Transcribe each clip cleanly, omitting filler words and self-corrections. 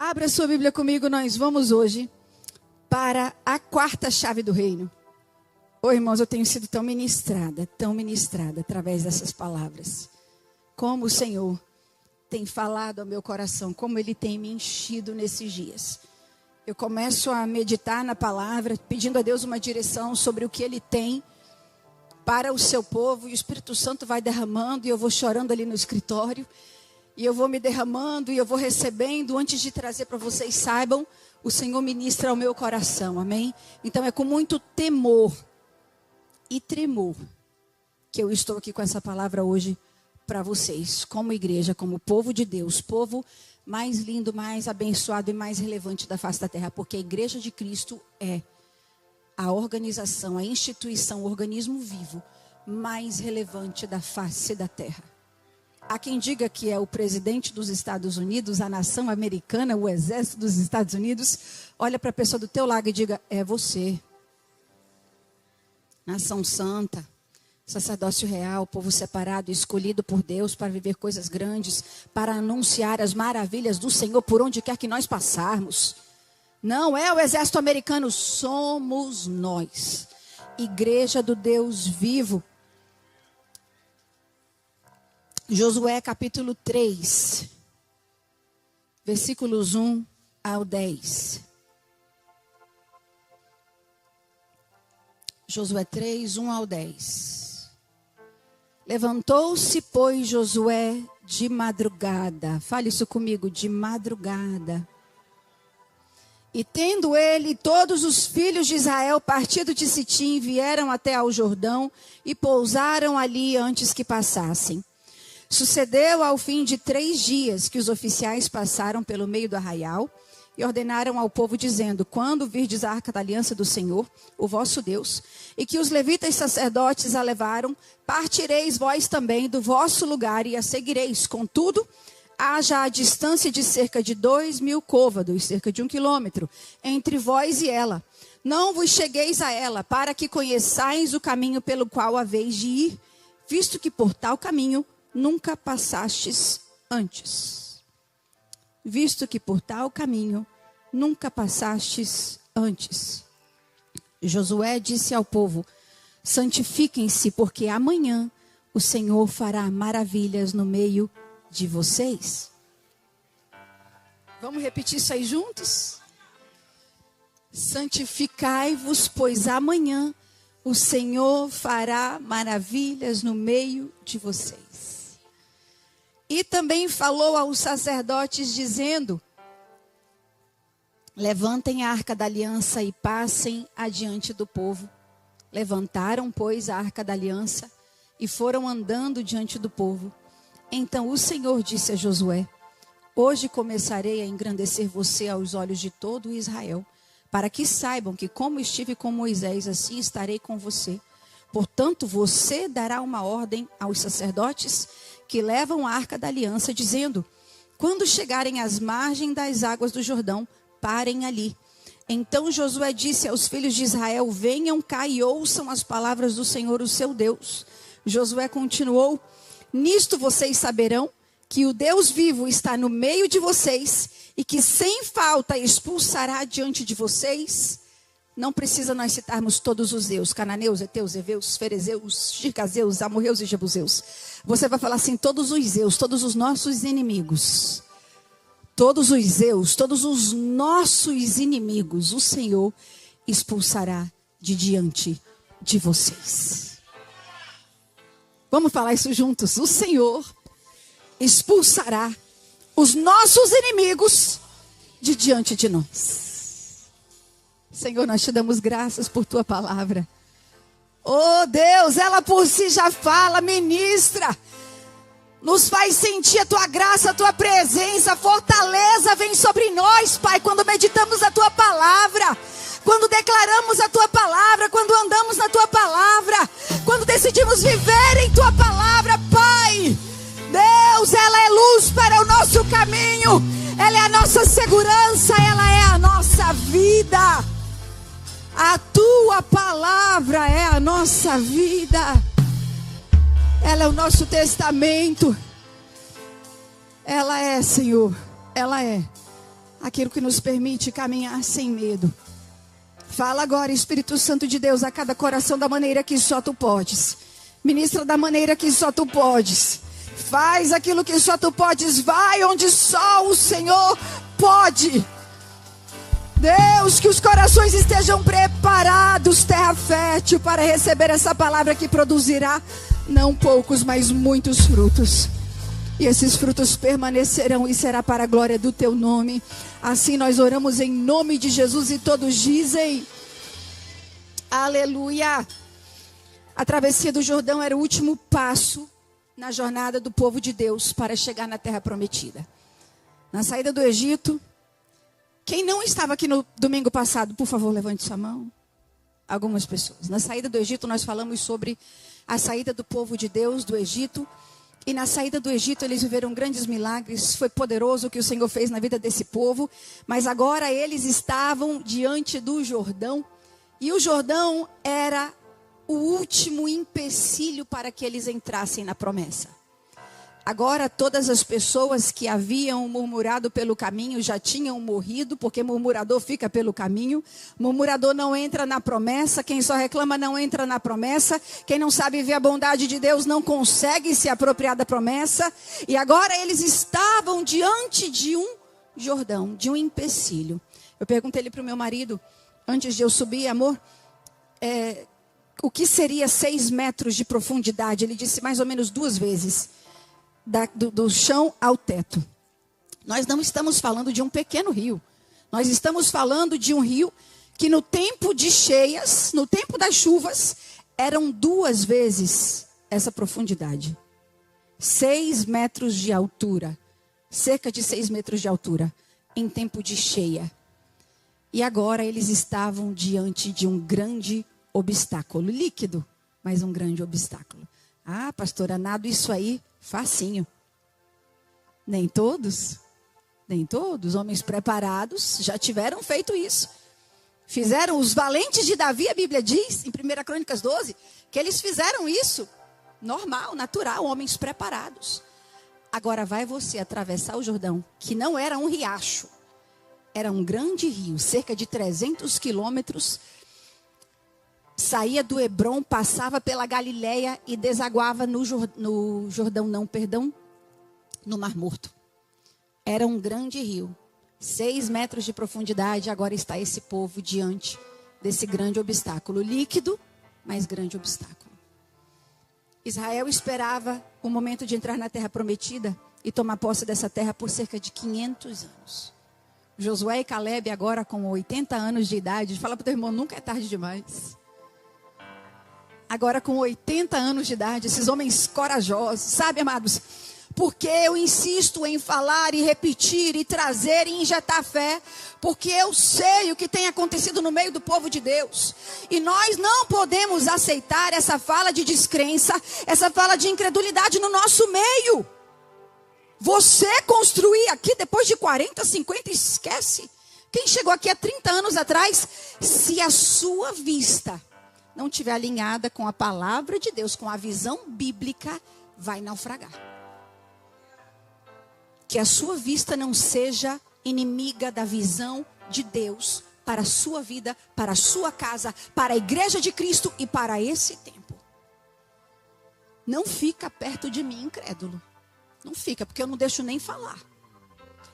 Abra sua Bíblia comigo, nós vamos hoje para a quarta chave do reino. Irmãos, eu tenho sido tão ministrada através dessas palavras. Como o Senhor tem falado ao meu coração, como Ele tem me enchido nesses dias. Eu começo a meditar na palavra, pedindo a Deus uma direção sobre o que Ele tem para o seu povo. E o Espírito Santo vai derramando e eu vou chorando ali no escritório. E eu vou me derramando e eu vou recebendo. Antes de trazer para vocês, saibam, o Senhor ministra ao meu coração, amém? Então é com muito temor e tremor que eu estou aqui com essa palavra hoje para vocês, como igreja, como povo de Deus, povo mais lindo, mais abençoado e mais relevante da face da terra, porque a igreja de Cristo é a organização, a instituição, o organismo vivo mais relevante da face da terra. Há quem diga que é o presidente dos Estados Unidos, a nação americana, o exército dos Estados Unidos. Olha para a pessoa do teu lado e diga, é você. Nação santa, sacerdócio real, povo separado, escolhido por Deus para viver coisas grandes, para anunciar as maravilhas do Senhor por onde quer que nós passarmos. Não é o exército americano, somos nós. Igreja do Deus vivo. Josué capítulo 3, versículos 1 ao 10. Josué 3, 1 ao 10. Levantou-se, pois, Josué de madrugada. Fale isso comigo, de madrugada. E tendo ele todos os filhos de Israel partido de Sitim, vieram até ao Jordão e pousaram ali antes que passassem. Sucedeu ao fim de 3 dias que os oficiais passaram pelo meio do arraial e ordenaram ao povo dizendo, quando virdes a arca da aliança do Senhor, o vosso Deus, e que os levitas sacerdotes a levaram, partireis vós também do vosso lugar e a seguireis. Contudo, haja a distância de cerca de 2.000 côvados, cerca de 1 quilômetro, entre vós e ela. Não vos chegueis a ela, para que conheçais o caminho pelo qual haveis de ir, visto que por tal caminho nunca passastes antes. Visto que por tal caminho nunca passastes antes. Josué disse ao povo, santifiquem-se, porque amanhã o Senhor fará maravilhas no meio de vocês. Vamos repetir isso aí juntos? Santificai-vos, pois amanhã o Senhor fará maravilhas no meio de vocês. E também falou aos sacerdotes dizendo, levantem a arca da aliança e passem adiante do povo. Levantaram, pois, a arca da aliança e foram andando diante do povo. Então o Senhor disse a Josué, hoje começarei a engrandecer você aos olhos de todo Israel, para que saibam que como estive com Moisés, assim estarei com você. Portanto, você dará uma ordem aos sacerdotes que levam a arca da aliança, dizendo, quando chegarem às margens das águas do Jordão, parem ali. Então Josué disse aos filhos de Israel, venham cá e ouçam as palavras do Senhor, o seu Deus. Josué continuou, nisto vocês saberão que o Deus vivo está no meio de vocês e que sem falta expulsará diante de vocês. Não precisa nós citarmos todos os deus, cananeus, heteus, heveus, ferezeus, girgazeus, amorreus e jebuseus. Você vai falar assim, todos os zeus, todos os nossos inimigos. Todos os zeus, todos os nossos inimigos, o Senhor expulsará de diante de vocês. Vamos falar isso juntos. O Senhor expulsará os nossos inimigos de diante de nós. Senhor, nós te damos graças por tua palavra. Oh Deus, ela por si já fala, ministra. Nos faz sentir a tua graça, a tua presença, a fortaleza vem sobre nós, Pai, quando meditamos a tua palavra. Quando declaramos a tua palavra, quando andamos na tua palavra, quando decidimos viver em tua palavra, Pai. Deus, ela é luz para o nosso caminho, ela é a nossa segurança, ela é a nossa vida. A tua palavra é a nossa vida. Ela é o nosso testamento. Ela é, Senhor. Ela é aquilo que nos permite caminhar sem medo. Fala agora, Espírito Santo de Deus, a cada coração da maneira que só tu podes. Ministra da maneira que só tu podes. Faz aquilo que só tu podes. Vai onde só o Senhor pode. Deus, que os corações estejam preparados, terra fértil, para receber essa palavra que produzirá não poucos, mas muitos frutos. E esses frutos permanecerão e será para a glória do teu nome. Assim nós oramos em nome de Jesus e todos dizem: aleluia. A travessia do Jordão era o último passo na jornada do povo de Deus para chegar na terra prometida. Na saída do Egito, quem não estava aqui no domingo passado, por favor, levante sua mão. Algumas pessoas. Na saída do Egito, nós falamos sobre a saída do povo de Deus do Egito. E na saída do Egito, eles viveram grandes milagres. Foi poderoso o que o Senhor fez na vida desse povo. Mas agora eles estavam diante do Jordão. E o Jordão era o último empecilho para que eles entrassem na promessa. Agora todas as pessoas que haviam murmurado pelo caminho já tinham morrido, porque murmurador fica pelo caminho. Murmurador não entra na promessa, quem só reclama não entra na promessa. Quem não sabe ver a bondade de Deus não consegue se apropriar da promessa. E agora eles estavam diante de um Jordão, de um empecilho. Eu perguntei para o meu marido, antes de eu subir, amor, o que seria 6 metros de profundidade? Ele disse mais ou menos 2 vezes. Do chão ao teto. Nós não estamos falando de um pequeno rio. Nós estamos falando de um rio que no tempo de cheias, no tempo das chuvas, eram 2 vezes essa profundidade. 6 metros de altura. Cerca de 6 metros de altura. Em tempo de cheia. E agora eles estavam diante de um grande obstáculo. Líquido, mas um grande obstáculo. Ah, pastora, nado isso aí facinho. Nem todos, homens preparados já tiveram feito isso. Fizeram os valentes de Davi, a Bíblia diz, em 1 Crônicas 12, que eles fizeram isso. Normal, natural, homens preparados. Agora vai você atravessar o Jordão, que não era um riacho. Era um grande rio, cerca de 300 quilômetros. Saía do Hebrom, passava pela Galileia e desaguava no Mar Morto. Era um grande rio. 6 metros de profundidade, agora está esse povo diante desse grande obstáculo. Líquido, mas grande obstáculo. Israel esperava o momento de entrar na terra prometida e tomar posse dessa terra por cerca de 500 anos. Josué e Caleb, agora com 80 anos de idade, fala para o teu irmão, nunca é tarde demais. Agora com 80 anos de idade, esses homens corajosos, sabe, amados? Porque eu insisto em falar e repetir e trazer e injetar fé, porque eu sei o que tem acontecido no meio do povo de Deus. E nós não podemos aceitar essa fala de descrença, essa fala de incredulidade no nosso meio. Você construir aqui depois de 40, 50, esquece. Quem chegou aqui há 30 anos atrás, se a sua vista não estiver alinhada com a palavra de Deus, com a visão bíblica, vai naufragar. Que a sua vista não seja inimiga da visão de Deus para a sua vida, para a sua casa, para a igreja de Cristo e para esse tempo. Não fica perto de mim, incrédulo. Não fica, porque eu não deixo nem falar.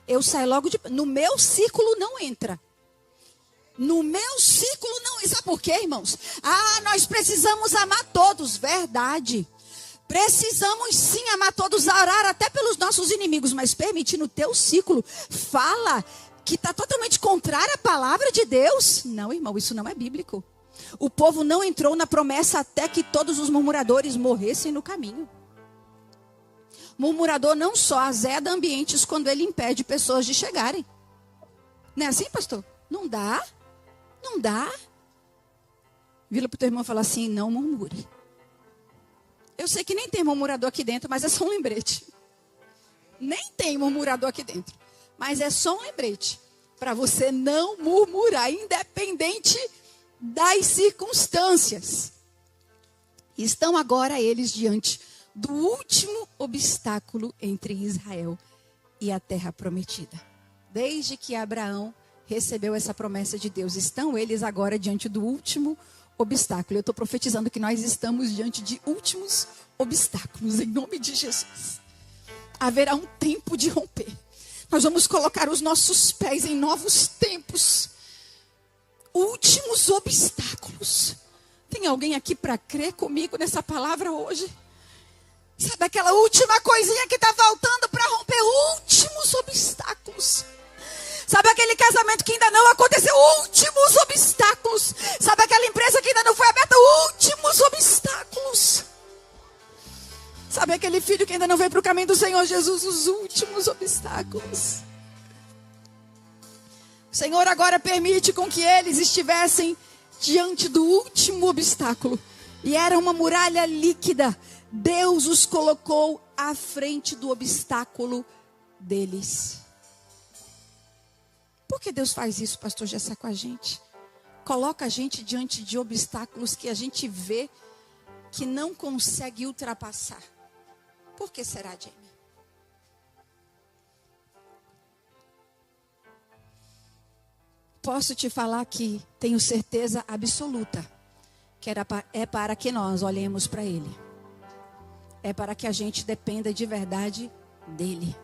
Eu saio logo de... No meu círculo não entra. No meu círculo não. E sabe por quê, irmãos? Nós precisamos amar todos. Verdade. Precisamos sim amar todos, orar até pelos nossos inimigos. Mas permitir no teu círculo fala que está totalmente contrária à palavra de Deus. Não, irmão, isso não é bíblico. O povo não entrou na promessa até que todos os murmuradores morressem no caminho. Murmurador não só azeda ambientes quando ele impede pessoas de chegarem. Não é assim, pastor? Não dá. Não dá. Vira para o teu irmão e fala assim, não murmure. Eu sei que nem tem murmurador aqui dentro, mas é só um lembrete. Nem tem murmurador aqui dentro. Mas é só um lembrete. Para você não murmurar, independente das circunstâncias. Estão agora eles diante do último obstáculo entre Israel e a terra prometida. Desde que Abraão recebeu essa promessa de Deus, estão eles agora diante do último obstáculo. Eu estou profetizando que nós estamos diante de últimos obstáculos, em nome de Jesus. Haverá um tempo de romper. Nós vamos colocar os nossos pés em novos tempos. Últimos obstáculos. Tem alguém aqui para crer comigo nessa palavra hoje? Sabe aquela última coisinha que está faltando para romper? Últimos obstáculos. Sabe aquele casamento que ainda não aconteceu? Últimos obstáculos. Sabe aquela empresa que ainda não foi aberta? Últimos obstáculos. Sabe aquele filho que ainda não veio para o caminho do Senhor Jesus? Os últimos obstáculos. O Senhor agora permite com que eles estivessem diante do último obstáculo. E era uma muralha líquida. Deus os colocou à frente do obstáculo deles. Por que Deus faz isso, pastor Gessá, com a gente? Coloca a gente diante de obstáculos que a gente vê que não consegue ultrapassar. Por que será, Jamie? Posso te falar que tenho certeza absoluta que é para que nós olhemos para Ele. É para que a gente dependa de verdade dEle.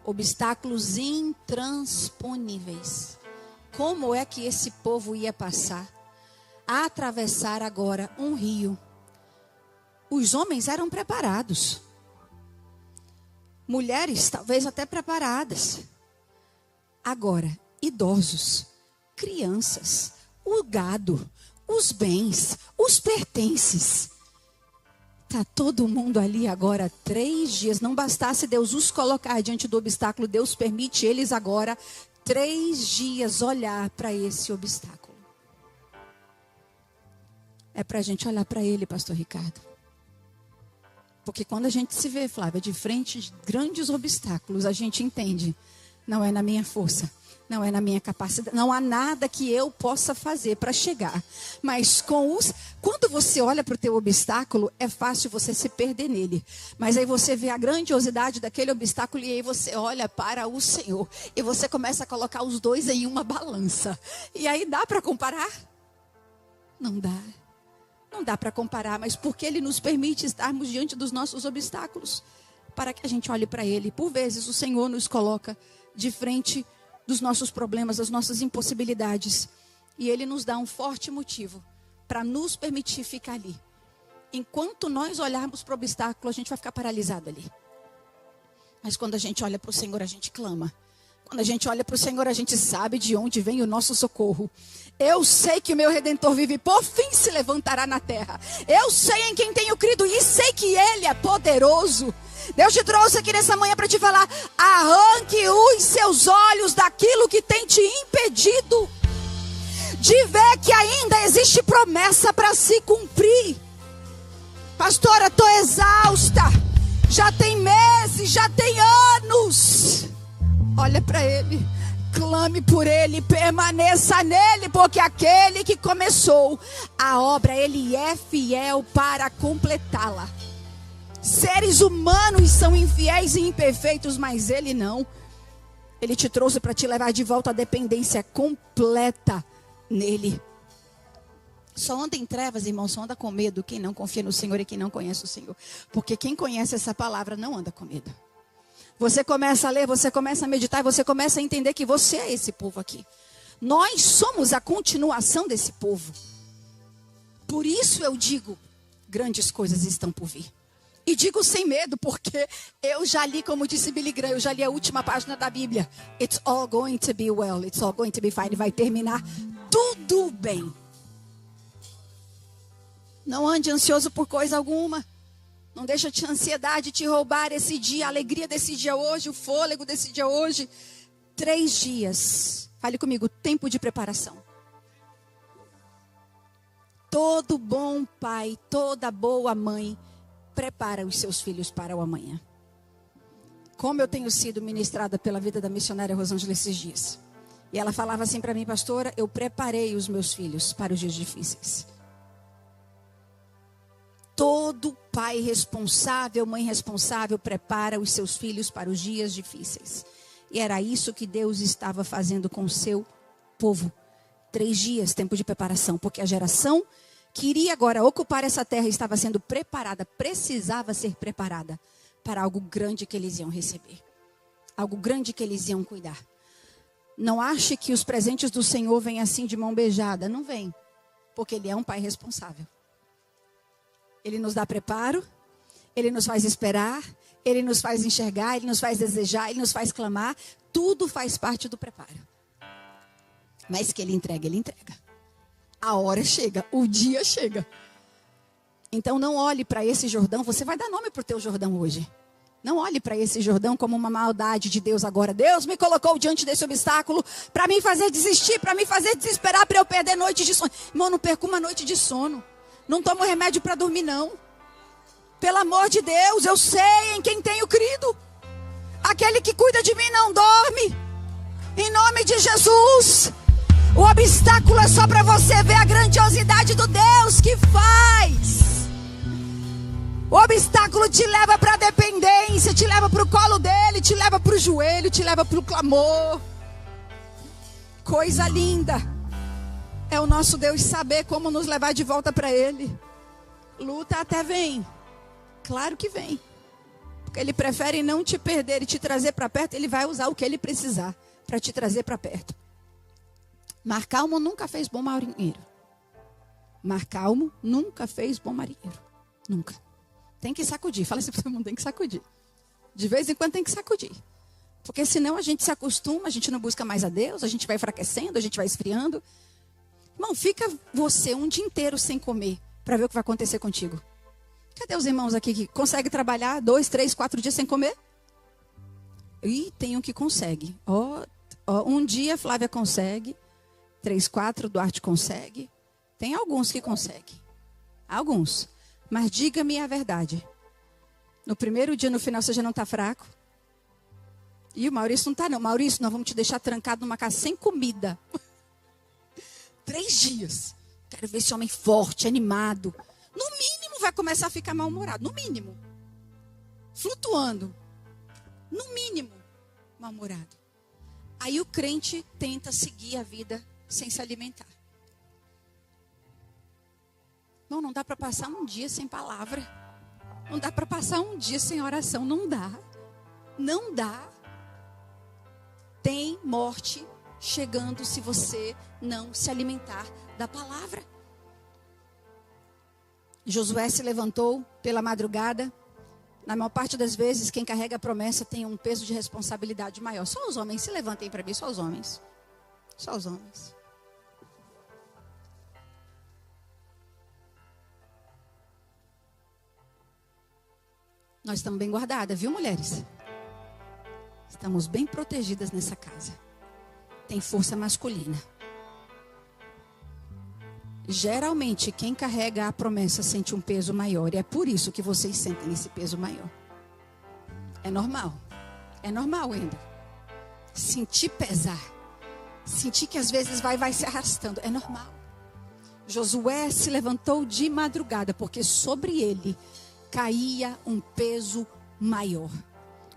Obstáculos intransponíveis. Como é que esse povo ia passar? A atravessar agora um rio. Os homens eram preparados. Mulheres talvez até preparadas. Agora, idosos, crianças, o gado, os bens, os pertences. Está todo mundo ali agora 3 dias. Não bastasse Deus os colocar diante do obstáculo, Deus permite eles agora 3 dias olhar para esse obstáculo. É para a gente olhar para ele, pastor Ricardo. Porque quando a gente se vê, Flávia, de frente de grandes obstáculos, a gente entende. Não é na minha força. Não é na minha capacidade, não há nada que eu possa fazer para chegar. Mas quando você olha para o teu obstáculo, é fácil você se perder nele. Mas aí você vê a grandiosidade daquele obstáculo e aí você olha para o Senhor. E você começa a colocar os dois em uma balança. E aí dá para comparar? Não dá. Não dá para comparar, mas porque Ele nos permite estarmos diante dos nossos obstáculos. Para que a gente olhe para Ele. Por vezes o Senhor nos coloca de frente dos nossos problemas, das nossas impossibilidades. E Ele nos dá um forte motivo para nos permitir ficar ali. Enquanto nós olharmos para o obstáculo, a gente vai ficar paralisado ali. Mas quando a gente olha para o Senhor, a gente clama. Quando a gente olha para o Senhor, a gente sabe de onde vem o nosso socorro. Eu sei que o meu Redentor vive, por fim se levantará na terra. Eu sei em quem tenho crido e sei que Ele é poderoso. Deus te trouxe aqui nessa manhã para te falar: arranque os seus olhos daquilo que tem te impedido de ver que ainda existe promessa para se cumprir. Pastora, estou exausta. Já tem meses, já tem anos. Olha para Ele, clame por Ele, permaneça nele, porque aquele que começou a obra, Ele é fiel para completá-la. Seres humanos são infiéis e imperfeitos, mas Ele não. Ele te trouxe para te levar de volta à dependência completa nele. Só anda em trevas, irmão, só anda com medo quem não confia no Senhor e quem não conhece o Senhor. Porque quem conhece essa palavra não anda com medo. Você começa a ler, você começa a meditar, você começa a entender que você é esse povo aqui. Nós somos a continuação desse povo. Por isso eu digo, grandes coisas estão por vir. E digo sem medo, porque eu já li, como disse Billy Graham, eu já li a última página da Bíblia. It's all going to be well, it's all going to be fine. Vai terminar tudo bem. Não ande ansioso por coisa alguma. Não deixa a ansiedade te roubar esse dia, a alegria desse dia hoje, o fôlego desse dia hoje. 3 dias. Fale comigo, tempo de preparação. Todo bom pai, toda boa mãe prepara os seus filhos para o amanhã. Como eu tenho sido ministrada pela vida da missionária Rosângela esses dias. E ela falava assim para mim: pastora, eu preparei os meus filhos para os dias difíceis. Todo pai responsável, mãe responsável, prepara os seus filhos para os dias difíceis. E era isso que Deus estava fazendo com o seu povo. 3 dias, tempo de preparação, porque a geração que iria agora ocupar essa terra estava sendo preparada, precisava ser preparada para algo grande que eles iam receber. Algo grande que eles iam cuidar. Não ache que os presentes do Senhor vêm assim de mão beijada. Não vem, porque Ele é um Pai responsável. Ele nos dá preparo, Ele nos faz esperar, Ele nos faz enxergar, Ele nos faz desejar, Ele nos faz clamar. Tudo faz parte do preparo. Mas que Ele entrega, Ele entrega. A hora chega, o dia chega. Então não olhe para esse Jordão, você vai dar nome para o teu Jordão hoje. Não olhe para esse Jordão como uma maldade de Deus agora. Deus me colocou diante desse obstáculo para me fazer desistir, para me fazer desesperar, para eu perder noite de sono. Irmão, não perca uma noite de sono. Não tomo remédio para dormir, não. Pelo amor de Deus, eu sei em quem tenho crido. Aquele que cuida de mim não dorme. Em nome de Jesus. O obstáculo é só para você ver a grandiosidade do Deus que faz. O obstáculo te leva para a dependência, te leva para o colo dele, te leva para o joelho, te leva para o clamor. Coisa linda. É o nosso Deus saber como nos levar de volta para Ele. Luta até vem. Claro que vem. Porque Ele prefere não te perder e te trazer para perto. Ele vai usar o que Ele precisar para te trazer para perto. Mar calmo nunca fez bom marinheiro. Mar calmo nunca fez bom marinheiro. Nunca. Tem que sacudir. Fala assim para todo mundo, tem que sacudir. De vez em quando tem que sacudir. Porque senão a gente se acostuma, a gente não busca mais a Deus, a gente vai enfraquecendo, a gente vai esfriando. Irmão, fica você um dia inteiro sem comer para ver o que vai acontecer contigo. Cadê os irmãos aqui que conseguem trabalhar 2, 3, 4 dias sem comer? Ih, tem um que consegue. Um dia Flávia consegue. 3, 4, Duarte consegue. Tem alguns que conseguem. Alguns. Mas diga-me a verdade. No primeiro dia, no final, você já não está fraco? E o Maurício não está, não. Maurício, nós vamos te deixar trancado numa casa sem comida. 3 dias. Quero ver esse homem forte, animado. No mínimo vai começar a ficar mal-humorado. No mínimo. Flutuando. No mínimo, mal-humorado. Aí o crente tenta seguir a vida sem se alimentar. Não dá para passar um dia sem palavra. Não dá para passar um dia sem oração. Não dá. Não dá. Tem morte chegando se você não se alimentar da palavra. Josué se levantou pela madrugada. Na maior parte das vezes, quem carrega a promessa tem um peso de responsabilidade maior. Só os homens, se levantem para mim, só os homens. Só os homens. Nós estamos bem guardadas, viu, mulheres? Estamos bem protegidas nessa casa. Tem força masculina. Geralmente, quem carrega a promessa sente um peso maior. E é por isso que vocês sentem esse peso maior. É normal. É normal ainda. Sentir pesar. Sentir que às vezes vai se arrastando. É normal. Josué se levantou de madrugada, porque sobre ele caía um peso maior.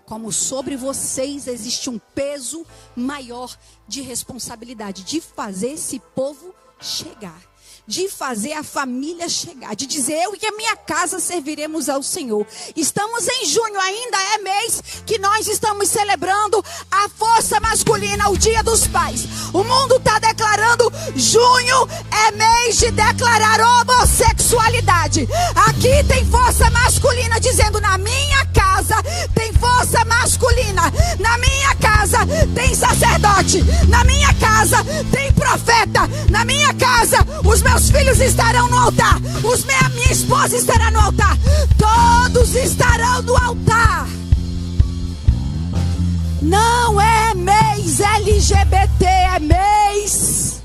Como sobre vocês existe um peso maior de responsabilidade, de fazer esse povo chegar, de fazer a família chegar, de dizer: eu e a minha casa serviremos ao Senhor. Estamos em junho, ainda é mês que nós estamos celebrando a força masculina, o Dia dos Pais. O mundo está declarando: junho é mês de declarar homossexualidade. Aqui tem força masculina dizendo: na minha casa tem força masculina, na minha casa tem sacerdote, na minha casa tem profeta, na minha casa os meus filhos estarão no altar, minha esposa estará no altar, todos estarão no altar. Não é mês LGBT, é mês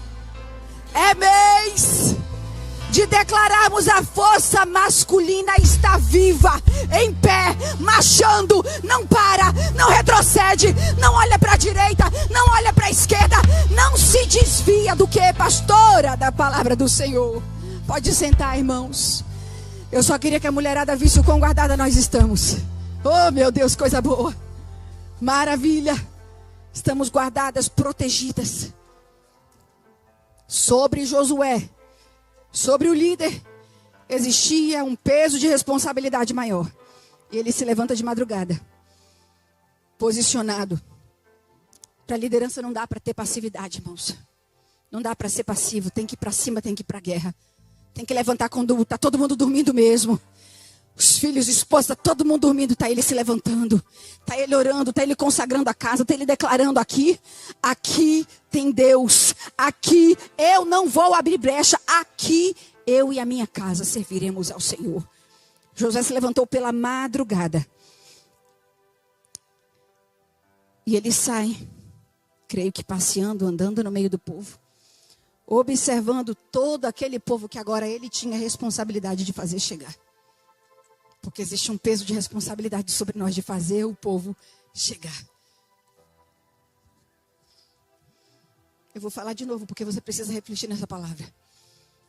de declararmos a força masculina está viva, em pé, marchando, não para, não retrocede, não olha para a direita, não olha para a esquerda, não se desvia do que, pastora da palavra do Senhor. Pode sentar, irmãos. Eu só queria que a mulherada visse o quão guardada nós estamos. Oh, meu Deus, coisa boa. Maravilha. Estamos guardadas, protegidas. Sobre Josué, sobre o líder, existia um peso de responsabilidade maior. E ele se levanta de madrugada, posicionado. Para a liderança não dá para ter passividade, irmãos. Não dá para ser passivo, tem que ir para cima, tem que ir para a guerra. Tem que levantar quando está todo mundo dormindo mesmo. Os filhos, esposa, está todo mundo dormindo, está ele se levantando. Está ele orando, está ele consagrando a casa, está ele declarando aqui tem Deus. Aqui eu não vou abrir brecha, aqui eu e a minha casa serviremos ao Senhor. José se levantou pela madrugada. E ele sai, creio que passeando, andando no meio do povo. Observando todo aquele povo que agora ele tinha a responsabilidade de fazer chegar. Porque existe um peso de responsabilidade sobre nós de fazer o povo chegar. Eu vou falar de novo porque você precisa refletir nessa palavra.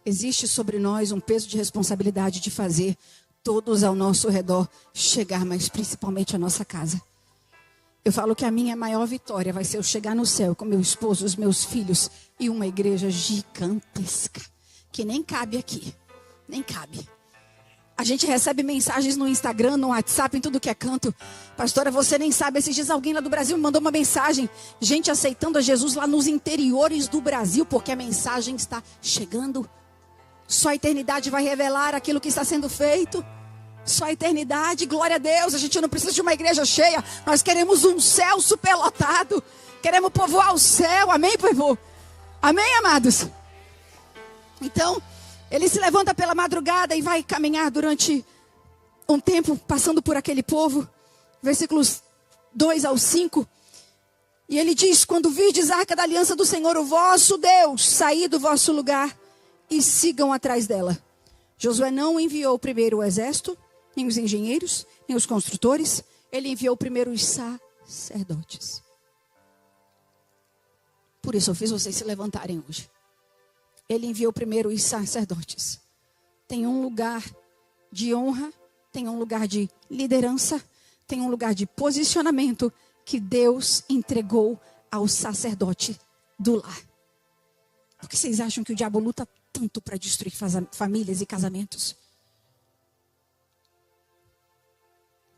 Existe sobre nós um peso de responsabilidade de fazer todos ao nosso redor chegar, mas principalmente a nossa casa. Eu falo que a minha maior vitória vai ser eu chegar no céu com meu esposo, os meus filhos e uma igreja gigantesca, que nem cabe aqui, nem cabe. A gente recebe mensagens no Instagram, no WhatsApp, em tudo que é canto. Pastora, você nem sabe, esses dias alguém lá do Brasil me mandou uma mensagem. Gente aceitando a Jesus lá nos interiores do Brasil, porque a mensagem está chegando. Só a eternidade vai revelar aquilo que está sendo feito. Só a eternidade, glória a Deus. A gente não precisa de uma igreja cheia. Nós queremos um céu superlotado. Queremos povoar o céu, amém, povo? Amém, amados? Então, ele se levanta pela madrugada e vai caminhar durante um tempo, passando por aquele povo. Versículos 2 ao 5. E ele diz: quando virdes a arca da aliança do Senhor, o vosso Deus, saí do vosso lugar e sigam atrás dela. Josué não enviou primeiro o exército, nem os engenheiros, nem os construtores. Ele enviou primeiro os sacerdotes. Por isso eu fiz vocês se levantarem hoje. Ele enviou primeiro os sacerdotes. Tem um lugar de honra, tem um lugar de liderança, tem um lugar de posicionamento que Deus entregou ao sacerdote do lar. Por que vocês acham que o diabo luta tanto para destruir famílias e casamentos?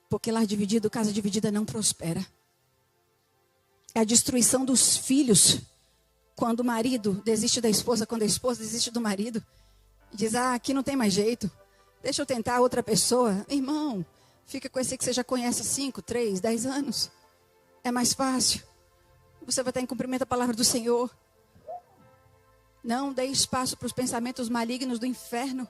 Porque lar dividido, casa dividida não prospera. É a destruição dos filhos. Quando o marido desiste da esposa, quando a esposa desiste do marido, diz: aqui não tem mais jeito, deixa eu tentar outra pessoa. Irmão, fica com esse que você já conhece há 5, 3, 10 anos. É mais fácil. Você vai estar em cumprimento da palavra do Senhor. Não dê espaço para os pensamentos malignos do inferno.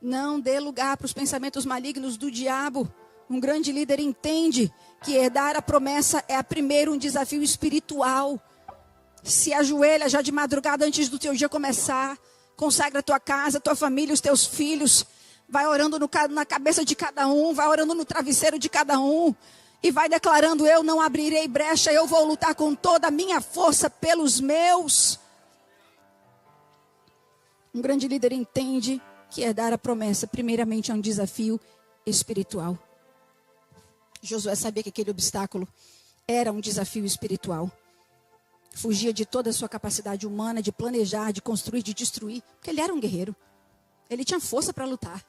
Não dê lugar para os pensamentos malignos do diabo. Um grande líder entende que herdar a promessa é primeiro um desafio espiritual. Se ajoelha já de madrugada antes do teu dia começar. Consagra a tua casa, a tua família, os teus filhos. Vai orando na cabeça de cada um. Vai orando no travesseiro de cada um. E vai declarando: eu não abrirei brecha. Eu vou lutar com toda a minha força pelos meus. Um grande líder entende que herdar a promessa primeiramente é um desafio espiritual. Josué sabia que aquele obstáculo era um desafio espiritual. Fugia de toda a sua capacidade humana de planejar, de construir, de destruir. Porque ele era um guerreiro. Ele tinha força para lutar.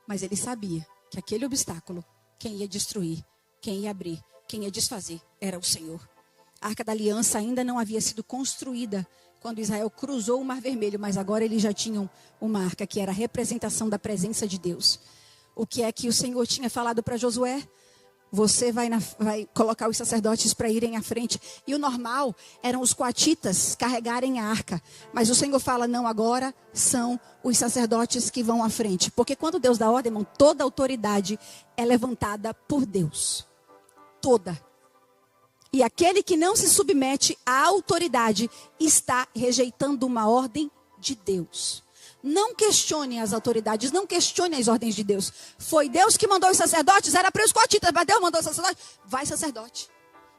Mas ele sabia que aquele obstáculo, quem ia destruir, quem ia abrir, quem ia desfazer, era o Senhor. A Arca da Aliança ainda não havia sido construída quando Israel cruzou o Mar Vermelho. Mas agora eles já tinham uma arca que era a representação da presença de Deus. O que é que o Senhor tinha falado para Josué? Você vai colocar os sacerdotes para irem à frente. E o normal eram os coatitas carregarem a arca. Mas o Senhor fala: não, agora são os sacerdotes que vão à frente. Porque quando Deus dá ordem, irmão, toda autoridade é levantada por Deus. Toda. E aquele que não se submete à autoridade está rejeitando uma ordem de Deus. Não questione as autoridades, não questione as ordens de Deus. Foi Deus que mandou os sacerdotes, era para os coatitas, mas Deus mandou os sacerdotes. Vai, sacerdote.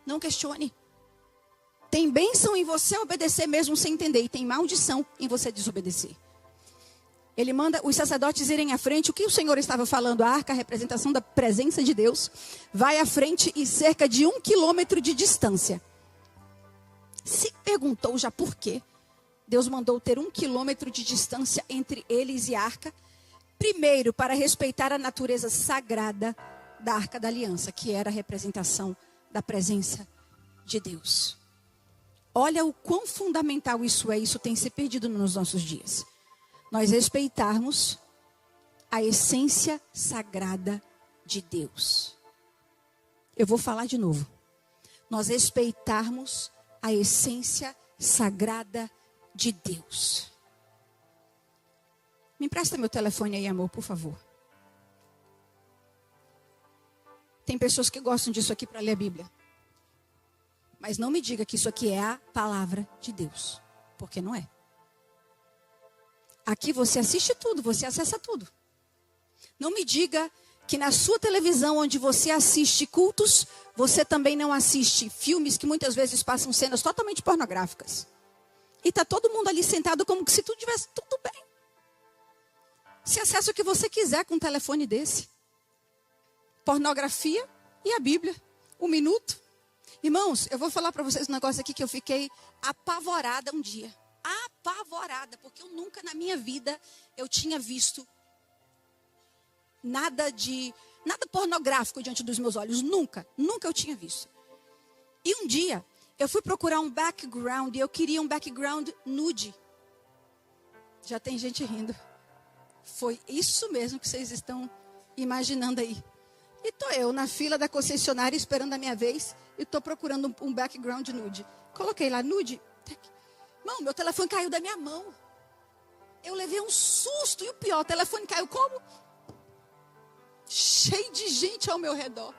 Não questione. Tem bênção em você obedecer mesmo sem entender. E tem maldição em você desobedecer. Ele manda os sacerdotes irem à frente. O que o Senhor estava falando? A arca, a representação da presença de Deus, vai à frente e cerca de 1 quilômetro de distância. Se perguntou já por quê Deus mandou ter 1 quilômetro de distância entre eles e a arca? Primeiro, para respeitar a natureza sagrada da Arca da Aliança, que era a representação da presença de Deus. Olha o quão fundamental isso é, isso tem se perdido nos nossos dias. Nós respeitarmos a essência sagrada de Deus. Eu vou falar de novo. Nós respeitarmos a essência sagrada de Deus. Me empresta meu telefone aí, amor, por favor. Tem pessoas que gostam disso aqui para ler a Bíblia. Mas não me diga que isso aqui é a palavra de Deus. Porque não é. Aqui você assiste tudo, você acessa tudo. Não me diga que na sua televisão, onde você assiste cultos, você também não assiste filmes que muitas vezes passam cenas totalmente pornográficas. E está todo mundo ali sentado como se tudo tivesse tudo bem. Você acessa o que você quiser com um telefone desse. Pornografia e a Bíblia. 1 minuto. Irmãos, eu vou falar para vocês um negócio aqui que eu fiquei apavorada um dia. Apavorada, porque eu nunca na minha vida eu tinha visto nada pornográfico diante dos meus olhos. Nunca eu tinha visto. E um dia eu fui procurar um background e eu queria um background nude. Já tem gente rindo. Foi isso mesmo que vocês estão imaginando aí. E tô eu na fila da concessionária esperando a minha vez e tô procurando um background nude. Coloquei lá nude. Irmão, meu telefone caiu da minha mão. Eu levei um susto e o pior, o telefone caiu como? Cheio de gente ao meu redor.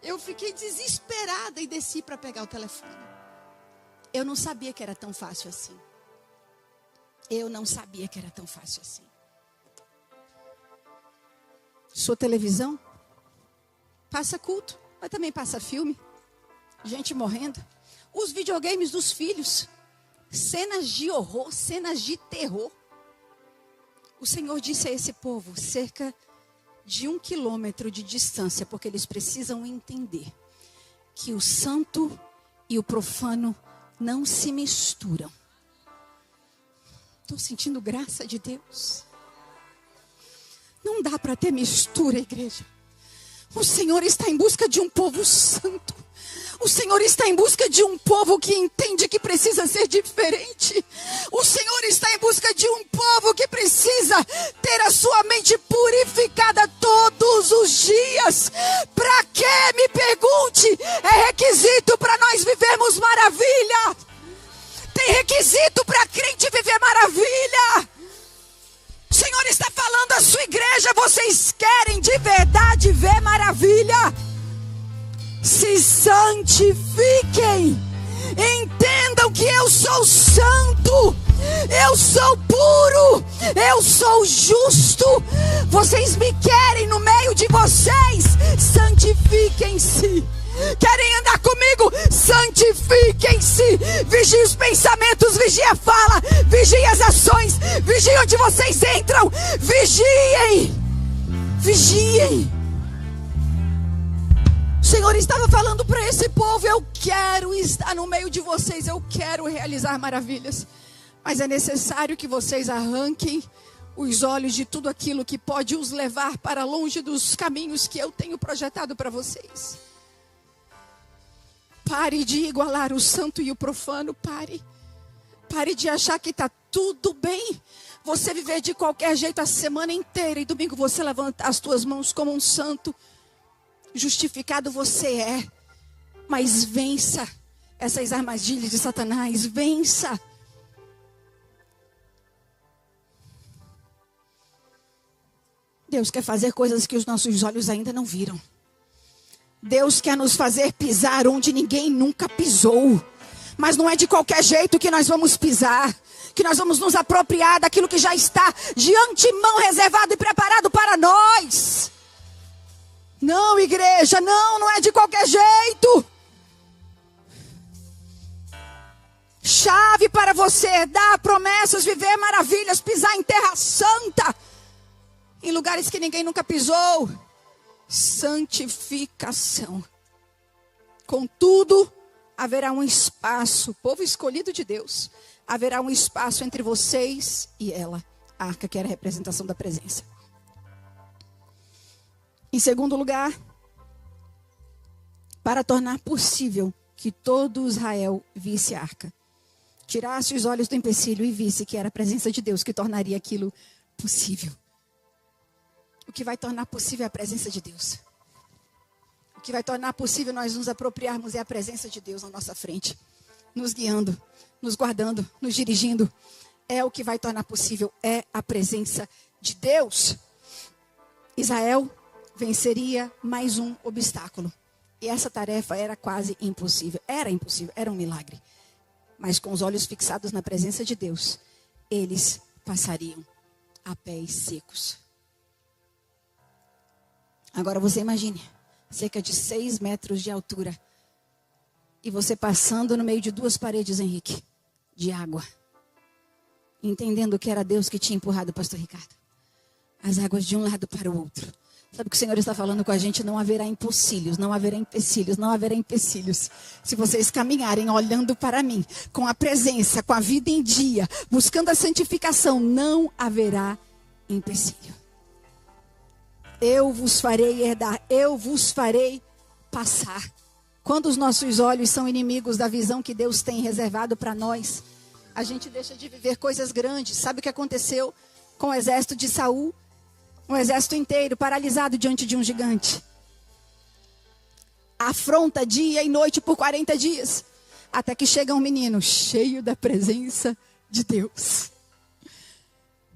Eu fiquei desesperada e desci para pegar o telefone. Eu não sabia que era tão fácil assim. Eu não sabia que era tão fácil assim. Sua televisão passa culto, mas também passa filme. Gente morrendo. Os videogames dos filhos. Cenas de horror, cenas de terror. O Senhor disse a esse povo, cerca de 1 quilômetro de distância, porque eles precisam entender que o santo e o profano não se misturam. Estou sentindo graça de Deus. Não dá para ter mistura, igreja. O Senhor está em busca de um povo santo. O Senhor está em busca de um povo que entende que precisa ser diferente. O Senhor está em busca de um povo que precisa ter a sua mente purificada todos os dias. Para que, me pergunte, é requisito para nós vivermos maravilha. Tem requisito para crente viver maravilha. O Senhor está falando à sua igreja, vocês querem de verdade ver maravilha? Se santifiquem, entendam que eu sou santo, eu sou puro, eu sou justo. Vocês me querem no meio de vocês, santifiquem-se. Querem andar comigo? Santifiquem-se. Vigie os pensamentos, vigie a fala, vigie as ações, vigie onde vocês entram. Vigiem. O Senhor estava falando para esse povo: eu quero estar no meio de vocês, eu quero realizar maravilhas, mas é necessário que vocês arranquem os olhos de tudo aquilo que pode os levar para longe dos caminhos que eu tenho projetado para vocês. Pare de igualar o santo e o profano, pare de achar que está tudo bem você viver de qualquer jeito a semana inteira e domingo você levantar as tuas mãos como um santo. Justificado você é, mas vença essas armadilhas de Satanás, vença. Deus quer fazer coisas que os nossos olhos ainda não viram. Deus quer nos fazer pisar onde ninguém nunca pisou. Mas não é de qualquer jeito que nós vamos pisar, que nós vamos nos apropriar daquilo que já está de antemão reservado e preparado para nós. Não, igreja, não é de qualquer jeito. Chave para você dar promessas, viver maravilhas, pisar em terra santa, em lugares que ninguém nunca pisou. Santificação. Contudo, haverá um espaço, povo escolhido de Deus, haverá um espaço entre vocês e ela, a arca que era a representação da presença. Em segundo lugar, para tornar possível que todo Israel visse a arca, tirasse os olhos do empecilho e visse que era a presença de Deus que tornaria aquilo possível. O que vai tornar possível é a presença de Deus. O que vai tornar possível nós nos apropriarmos é a presença de Deus na nossa frente, nos guiando, nos guardando, nos dirigindo. É o que vai tornar possível, é a presença de Deus. Israel venceria mais um obstáculo. E essa tarefa era quase impossível. Era impossível, era um milagre. Mas com os olhos fixados na presença de Deus, eles passariam a pés secos. Agora você imagine, cerca de 6 metros de altura. E você passando no meio de 2 paredes, Henrique, de água. Entendendo que era Deus que tinha empurrado o pastor Ricardo. As águas de um lado para o outro. Sabe o que o Senhor está falando com a gente? Não haverá empecilhos, não haverá empecilhos, não haverá empecilhos. Se vocês caminharem olhando para mim, com a presença, com a vida em dia, buscando a santificação, não haverá empecilho. Eu vos farei herdar, eu vos farei passar. Quando os nossos olhos são inimigos da visão que Deus tem reservado para nós, a gente deixa de viver coisas grandes. Sabe o que aconteceu com o exército de Saul? Um exército inteiro paralisado diante de um gigante. Afronta dia e noite por 40 dias. Até que chega um menino cheio da presença de Deus.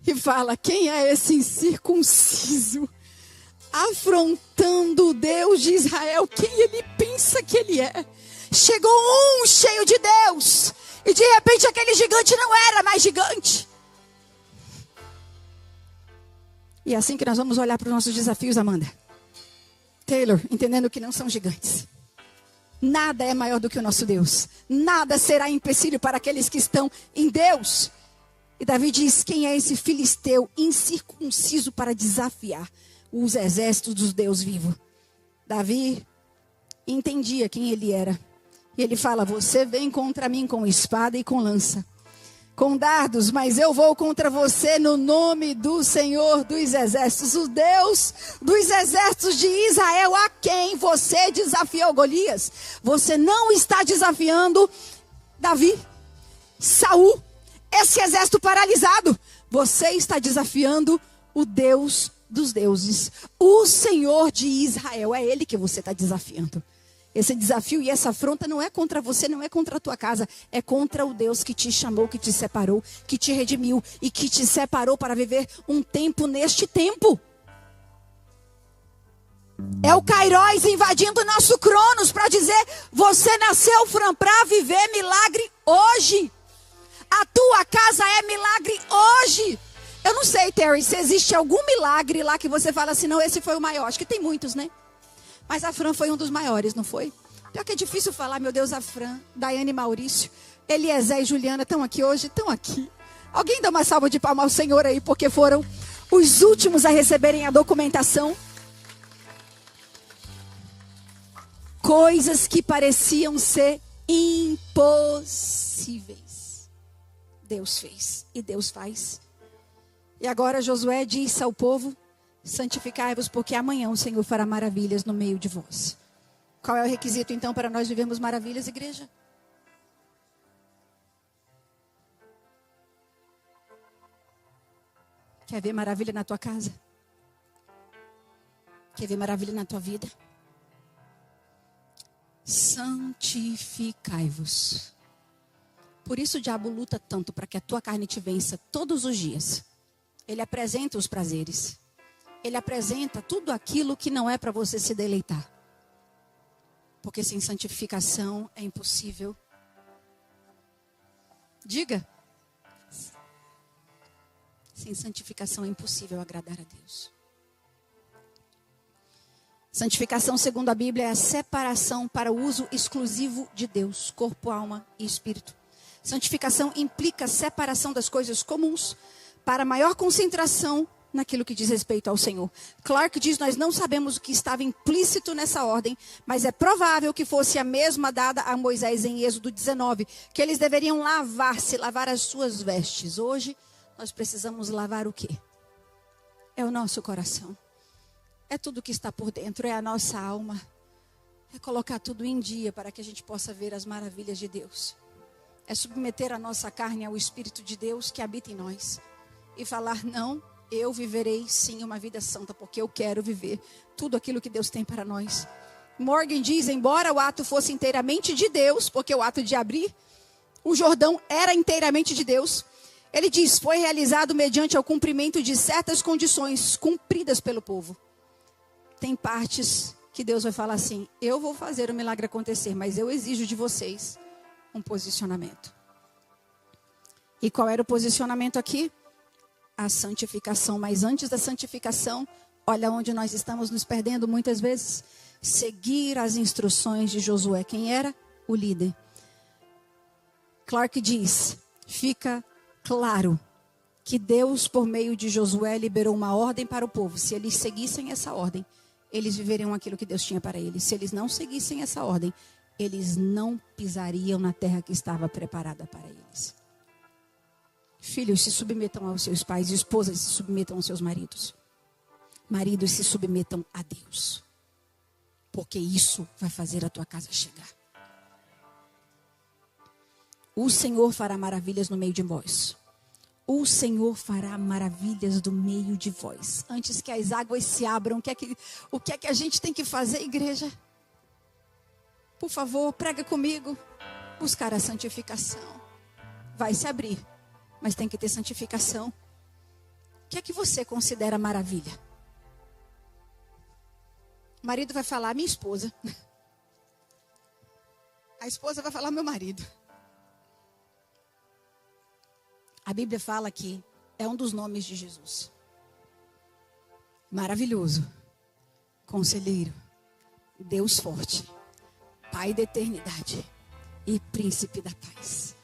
E fala, quem é esse incircunciso? Afrontando o Deus de Israel. Quem ele pensa que ele é? Chegou um cheio de Deus. E de repente aquele gigante não era mais gigante. E é assim que nós vamos olhar para os nossos desafios, Amanda. Taylor, entendendo que não são gigantes. Nada é maior do que o nosso Deus. Nada será empecilho para aqueles que estão em Deus. E Davi diz, quem é esse filisteu incircunciso para desafiar os exércitos dos Deus vivo? Davi entendia quem ele era. E ele fala, você vem contra mim com espada e com lança, com dardos, mas eu vou contra você no nome do Senhor dos Exércitos, o Deus dos exércitos de Israel, a quem você desafiou, Golias. Você não está desafiando Davi, Saul, esse exército paralisado. Você está desafiando o Deus dos deuses, o Senhor de Israel. É Ele que você está desafiando. Esse desafio e essa afronta não é contra você, não é contra a tua casa. É contra o Deus que te chamou, que te separou, que te redimiu e que te separou para viver um tempo neste tempo. É o Kairos invadindo o nosso Cronos para dizer, você nasceu para viver milagre hoje. A tua casa é milagre hoje. Eu não sei, Terry, se existe algum milagre lá que você fala assim, não, esse foi o maior. Acho que tem muitos, né? Mas a Fran foi um dos maiores, não foi? Pior que é difícil falar, meu Deus, a Fran, Daiane e Maurício, Eliezer e Juliana estão aqui hoje, estão aqui. Alguém dá uma salva de palmas ao Senhor aí, porque foram os últimos a receberem a documentação. Coisas que pareciam ser impossíveis. Deus fez e Deus faz. E agora Josué disse ao povo, santificai-vos, porque amanhã o Senhor fará maravilhas no meio de vós. Qual é o requisito, então, para nós vivermos maravilhas, igreja? Quer ver maravilha na tua casa? Quer ver maravilha na tua vida? Santificai-vos. Por isso o diabo luta tanto para que a tua carne te vença todos os dias. Ele apresenta os prazeres. Ele apresenta tudo aquilo que não é para você se deleitar. Porque sem santificação é impossível. Diga. Sem santificação é impossível agradar a Deus. Santificação, segundo a Bíblia, é a separação para o uso exclusivo de Deus, corpo, alma e espírito. Santificação implica a separação das coisas comuns para maior concentração naquilo que diz respeito ao Senhor. Clark diz, nós não sabemos o que estava implícito nessa ordem, mas é provável que fosse a mesma dada a Moisés em Êxodo 19, que eles deveriam lavar as suas vestes. Hoje, nós precisamos lavar o quê? É o nosso coração. É tudo que está por dentro, é a nossa alma. É colocar tudo em dia para que a gente possa ver as maravilhas de Deus. É submeter a nossa carne ao Espírito de Deus que habita em nós. E falar, não, eu viverei sim uma vida santa, porque eu quero viver tudo aquilo que Deus tem para nós. Morgan diz, embora o ato fosse inteiramente de Deus, porque o ato de abrir o Jordão era inteiramente de Deus, ele diz, foi realizado mediante o cumprimento de certas condições cumpridas pelo povo. Tem partes que Deus vai falar assim, eu vou fazer o milagre acontecer, mas eu exijo de vocês um posicionamento. E qual era o posicionamento aqui? A santificação. Mas antes da santificação, olha onde nós estamos nos perdendo muitas vezes. Seguir as instruções de Josué. Quem era? O líder. Clark diz, fica claro que Deus, por meio de Josué, liberou uma ordem para o povo. Se eles seguissem essa ordem, eles viveriam aquilo que Deus tinha para eles. Se eles não seguissem essa ordem, eles não pisariam na terra que estava preparada para eles. Filhos, se submetam aos seus pais. Esposas, se submetam aos seus maridos. Maridos, se submetam a Deus. Porque isso vai fazer a tua casa chegar. O Senhor fará maravilhas no meio de vós. O Senhor fará maravilhas do meio de vós. Antes que as águas se abram, o que é que a gente tem que fazer, igreja? Por favor, prega comigo. Buscar a santificação. Vai se abrir, mas tem que ter santificação. O que é que você considera maravilha? O marido vai falar, minha esposa. A esposa vai falar, meu marido. A Bíblia fala que é um dos nomes de Jesus. Maravilhoso. Conselheiro. Deus forte. Pai da eternidade e príncipe da paz.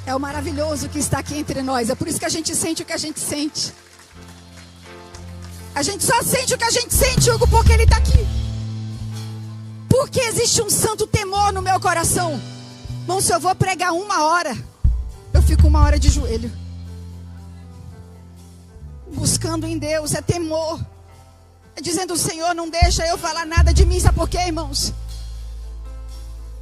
É o maravilhoso que está aqui entre nós. É por isso que a gente sente o que a gente sente. A gente só sente o que a gente sente, Hugo, porque Ele está aqui. Porque existe um santo temor no meu coração. Bom, se eu vou pregar 1 hora, eu fico 1 hora de joelho. Buscando em Deus, é temor. Dizendo, Senhor, não deixa eu falar nada de mim. Sabe por quê, irmãos?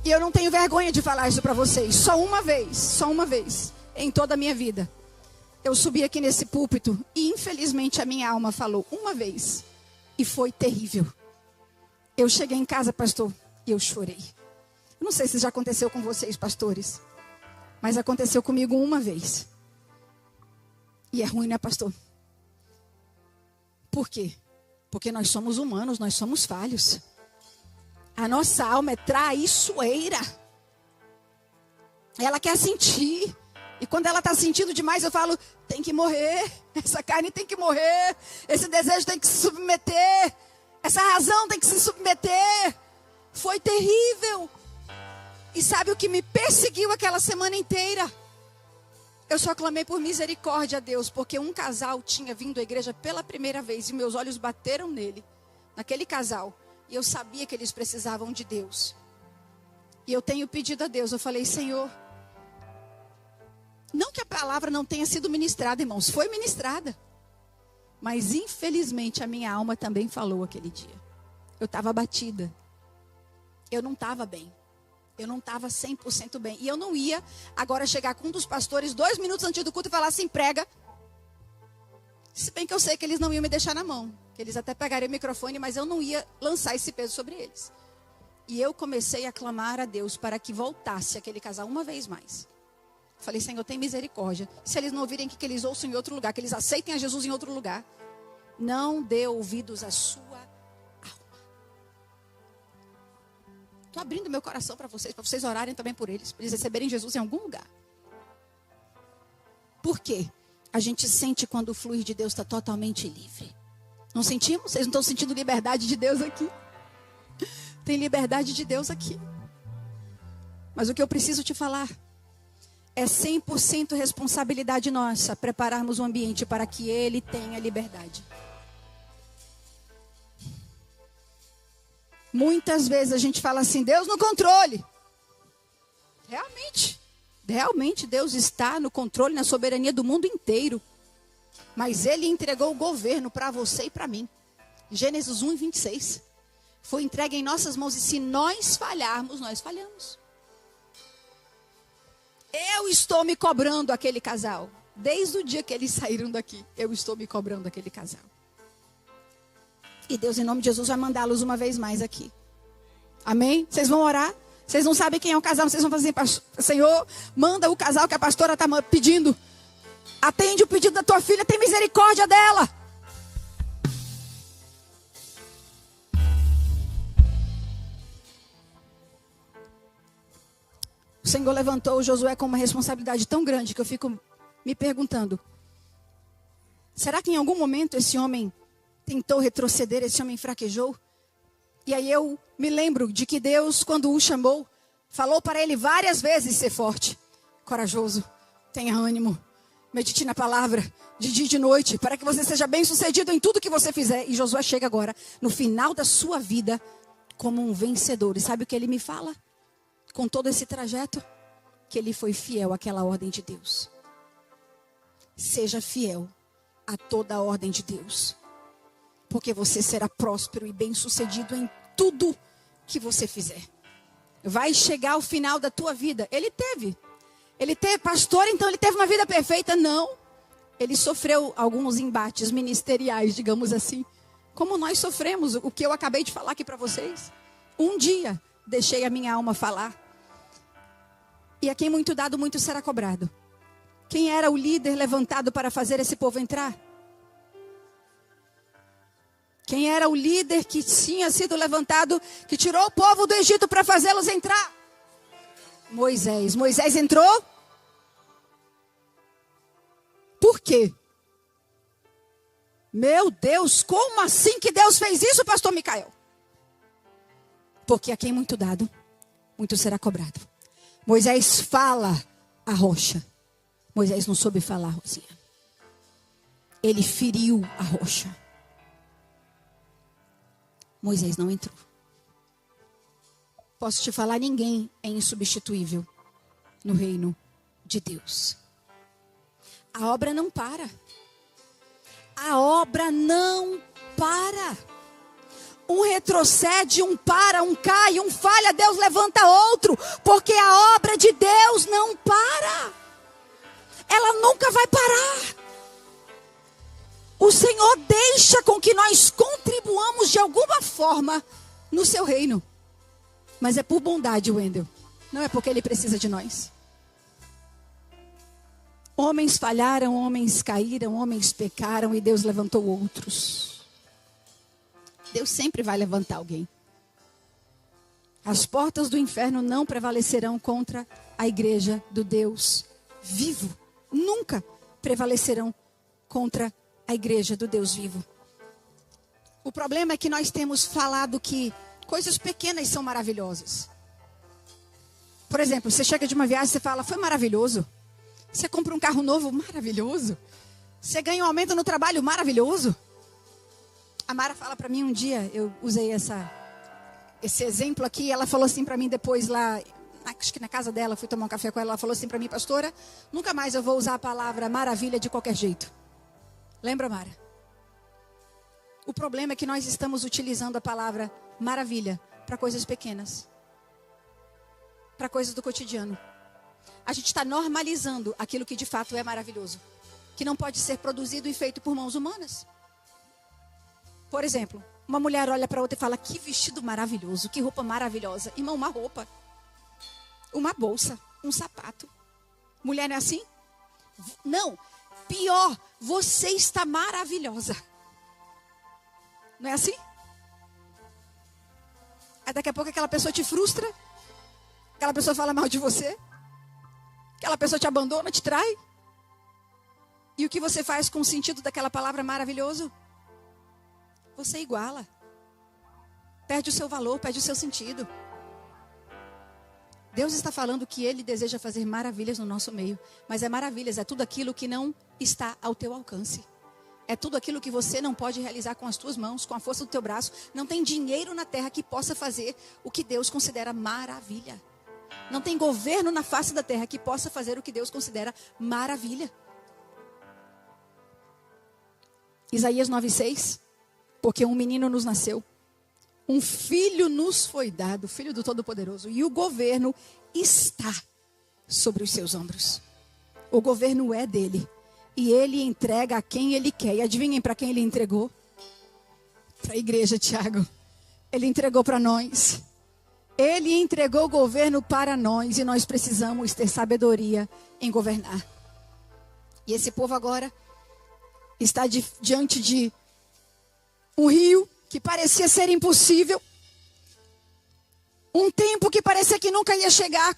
E eu não tenho vergonha de falar isso para vocês. Só uma vez, em toda a minha vida, eu subi aqui nesse púlpito e infelizmente a minha alma falou uma vez. E foi terrível. Eu cheguei em casa, pastor, e eu chorei. Eu não sei se já aconteceu com vocês, pastores. Mas aconteceu comigo uma vez. E é ruim, né, pastor? Por quê? Porque nós somos humanos, nós somos falhos. A nossa alma é traiçoeira. Ela quer sentir. E quando ela está sentindo demais, eu falo, tem que morrer. Essa carne tem que morrer. Esse desejo tem que se submeter. Essa razão tem que se submeter. Foi terrível. E sabe o que me perseguiu aquela semana inteira? Eu só clamei por misericórdia a Deus, porque um casal tinha vindo à igreja pela primeira vez e meus olhos bateram nele, naquele casal, e eu sabia que eles precisavam de Deus. E eu tenho pedido a Deus, eu falei, Senhor, não que a palavra não tenha sido ministrada, irmãos, foi ministrada, mas infelizmente a minha alma também falou aquele dia. Eu estava abatida, eu não estava bem. Eu não estava 100% bem. E eu não ia agora chegar com um dos pastores 2 minutos antes do culto e falar assim, prega. Se bem que eu sei que eles não iam me deixar na mão. Que eles até pegariam o microfone, mas eu não ia lançar esse peso sobre eles. E eu comecei a clamar a Deus para que voltasse aquele casal uma vez mais. Falei, Senhor, tem misericórdia. Se eles não ouvirem que eles ouçam em outro lugar, que eles aceitem a Jesus em outro lugar. Não dê ouvidos à sua alma. Estou abrindo meu coração para vocês orarem também por eles, para eles receberem Jesus em algum lugar. Por quê? A gente sente quando o fluir de Deus está totalmente livre. Não sentimos? Vocês não estão sentindo liberdade de Deus aqui? Tem liberdade de Deus aqui. Mas o que eu preciso te falar É 100% responsabilidade nossa prepararmos o ambiente para que ele tenha liberdade. Muitas vezes a gente fala assim, Deus no controle. Realmente Deus está no controle, na soberania do mundo inteiro. Mas ele entregou o governo para você e para mim. Gênesis 1:26. Foi entregue em nossas mãos e se nós falharmos, nós falhamos. Eu estou me cobrando aquele casal. Desde o dia que eles saíram daqui, eu estou me cobrando aquele casal. E Deus, em nome de Jesus, vai mandá-los uma vez mais aqui. Amém? Vocês vão orar? Vocês não sabem quem é o casal, vocês vão fazer, Senhor, manda o casal que a pastora está pedindo. Atende o pedido da tua filha, tem misericórdia dela. O Senhor levantou o Josué com uma responsabilidade tão grande que eu fico me perguntando. Será que em algum momento esse homem tentou retroceder, esse homem fraquejou? E aí eu me lembro de que Deus, quando o chamou, falou para ele várias vezes ser forte, corajoso, tenha ânimo, medite na palavra, de dia e de noite, para que você seja bem sucedido em tudo que você fizer. E Josué chega agora, no final da sua vida, como um vencedor. E sabe o que ele me fala? Com todo esse trajeto, que ele foi fiel àquela ordem de Deus. Seja fiel a toda a ordem de Deus, porque você será próspero e bem-sucedido em tudo que você fizer. Vai chegar ao final da tua vida. Ele teve pastor, então ele teve uma vida perfeita? Não. Ele sofreu alguns embates ministeriais, digamos assim, como nós sofremos, o que eu acabei de falar aqui para vocês. Um dia deixei a minha alma falar. E a quem muito dado, muito será cobrado. Quem era o líder levantado para fazer esse povo entrar? Quem era o líder que tinha sido levantado, que tirou o povo do Egito para fazê-los entrar? Moisés. Moisés entrou? Por quê? Meu Deus, como assim que Deus fez isso, pastor Micael? Porque a quem muito dado, muito será cobrado. Moisés fala a rocha. Moisés não soube falar, Rosinha. Ele feriu a rocha. Moisés não entrou. Posso te falar, ninguém é insubstituível no reino de Deus. A obra não para. A obra não para. Um retrocede, um para, um cai, um falha, Deus levanta outro. Porque a obra de Deus não para. Ela nunca vai parar. O Senhor deixa com que nós contribuamos de alguma forma no seu reino. Mas é por bondade, Wendel. Não é porque Ele precisa de nós. Homens falharam, homens caíram, homens pecaram e Deus levantou outros. Deus sempre vai levantar alguém. As portas do inferno não prevalecerão contra a igreja do Deus vivo. Nunca prevalecerão contra a igreja do Deus vivo. O problema é que nós temos falado que coisas pequenas são maravilhosas. Por exemplo, você chega de uma viagem e você fala, foi maravilhoso. Você compra um carro novo, maravilhoso. Você ganha um aumento no trabalho, maravilhoso. A Mara fala para mim um dia, eu usei esse exemplo aqui, ela falou assim para mim depois lá, acho que na casa dela, fui tomar um café com ela, ela falou assim para mim, pastora, nunca mais eu vou usar a palavra maravilha de qualquer jeito. Lembra, Mara? O problema é que nós estamos utilizando a palavra maravilha para coisas pequenas. Para coisas do cotidiano. A gente está normalizando aquilo que de fato é maravilhoso. Que não pode ser produzido e feito por mãos humanas. Por exemplo, uma mulher olha para outra e fala, que vestido maravilhoso, que roupa maravilhosa. Irmão, uma roupa, uma bolsa, um sapato. Mulher não é assim? Não, pior, você está maravilhosa. Não é assim? Aí daqui a pouco aquela pessoa te frustra. Aquela pessoa fala mal de você. Aquela pessoa te abandona, te trai. E o que você faz com o sentido daquela palavra maravilhoso? Você iguala. Perde o seu valor, perde o seu sentido. Deus está falando que Ele deseja fazer maravilhas no nosso meio. Mas maravilhas, é tudo aquilo que não está ao teu alcance. É tudo aquilo que você não pode realizar com as tuas mãos, com a força do teu braço. Não tem dinheiro na terra que possa fazer o que Deus considera maravilha. Não tem governo na face da terra que possa fazer o que Deus considera maravilha. Isaías 9:6. Porque um menino nos nasceu, um filho nos foi dado, filho do Todo-Poderoso, e o governo está sobre os seus ombros. O governo é dele. E ele entrega a quem ele quer. E adivinhem para quem ele entregou? Para a igreja, Tiago. Ele entregou para nós. Ele entregou o governo para nós. E nós precisamos ter sabedoria em governar. E esse povo agora está diante de um rio que parecia ser impossível. Um tempo que parecia que nunca ia chegar.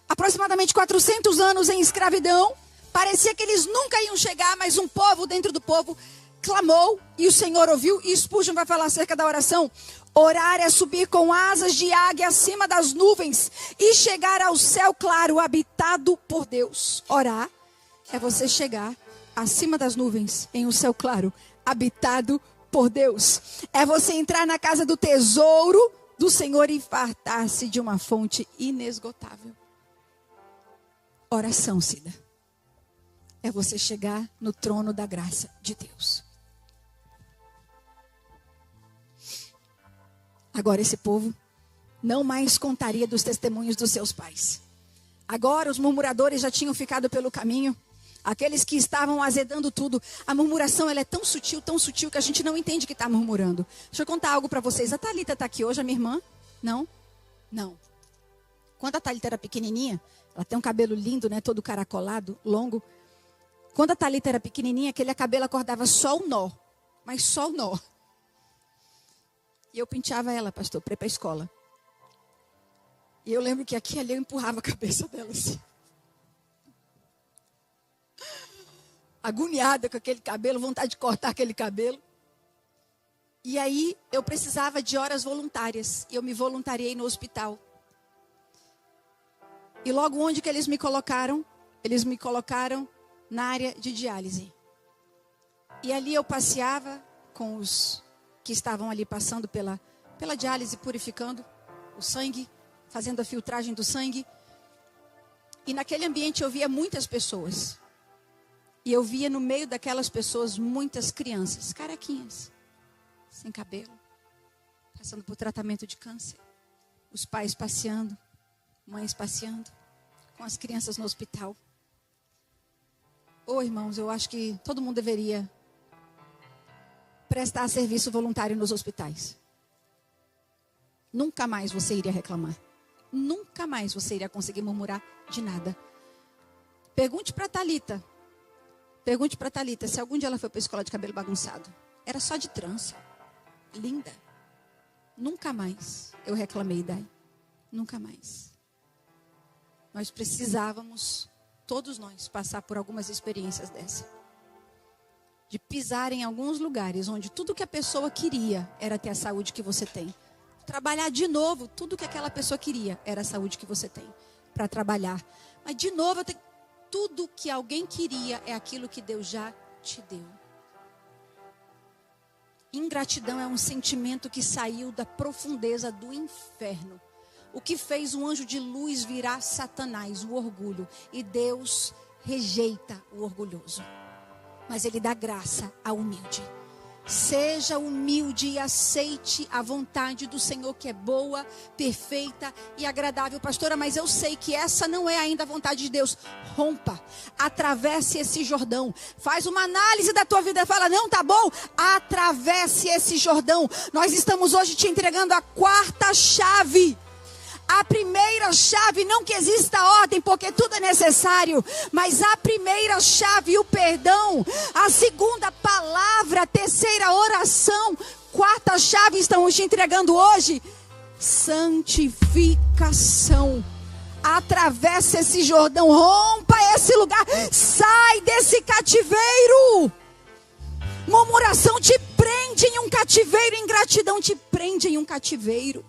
Aproximadamente 400 anos em escravidão. Parecia que eles nunca iam chegar, mas um povo dentro do povo clamou e o Senhor ouviu. E Spurgeon vai falar acerca da oração. Orar é subir com asas de águia acima das nuvens e chegar ao céu claro, habitado por Deus. Orar é você chegar acima das nuvens, em um céu claro, habitado por Deus. É você entrar na casa do tesouro do Senhor e fartar-se de uma fonte inesgotável. Oração, Cida. É você chegar no trono da graça de Deus. Agora esse povo não mais contaria dos testemunhos dos seus pais. Agora os murmuradores já tinham ficado pelo caminho. Aqueles que estavam azedando tudo. A murmuração ela é tão sutil que a gente não entende que está murmurando. Deixa eu contar algo para vocês. A Thalita está aqui hoje, a minha irmã? Não? Não. Quando a Thalita era pequenininha, ela tem um cabelo lindo, né? Todo caracolado, longo. Quando a Thalita era pequenininha, aquele cabelo acordava só o nó. Mas só o nó. E eu penteava ela, pastor, para ir para a escola. E eu lembro que aqui e ali eu empurrava a cabeça dela assim. Agoniada com aquele cabelo, vontade de cortar aquele cabelo. E aí eu precisava de horas voluntárias. E eu me voluntariei no hospital. E logo onde que eles me colocaram? Eles me colocaram na área de diálise. E ali eu passeava com os que estavam ali passando pela diálise, purificando o sangue, fazendo a filtragem do sangue. E naquele ambiente eu via muitas pessoas. E eu via no meio daquelas pessoas muitas crianças, carequinhas, sem cabelo, passando por tratamento de câncer. Os pais passeando, mães passeando, com as crianças no hospital. Irmãos, eu acho que todo mundo deveria prestar serviço voluntário nos hospitais. Nunca mais você iria reclamar. Nunca mais você iria conseguir murmurar de nada. Pergunte para Thalita se algum dia ela foi para a escola de cabelo bagunçado. Era só de trança. Linda. Nunca mais eu reclamei daí. Nunca mais. Nós precisávamos, todos nós, passar por algumas experiências dessa. De pisar em alguns lugares onde tudo que a pessoa queria era ter a saúde que você tem. Trabalhar de novo, tudo que aquela pessoa queria era a saúde que você tem para trabalhar. Mas de novo, tudo que alguém queria é aquilo que Deus já te deu. Ingratidão é um sentimento que saiu da profundeza do inferno. O que fez um anjo de luz virar Satanás, o orgulho. E Deus rejeita o orgulhoso. Mas Ele dá graça ao humilde. Seja humilde e aceite a vontade do Senhor, que é boa, perfeita e agradável. Pastora, mas eu sei que essa não é ainda a vontade de Deus. Rompa, atravesse esse Jordão. Faz uma análise da tua vida e fala, não, tá bom? Atravesse esse Jordão. Nós estamos hoje te entregando a quarta chave. A primeira chave, não que exista ordem, porque tudo é necessário, mas a primeira chave, o perdão. A segunda palavra, a terceira oração, quarta chave, estamos te entregando hoje, santificação. Atravessa esse Jordão, rompa esse lugar, sai desse cativeiro. Murmuração te prende em um cativeiro, ingratidão te prende em um cativeiro.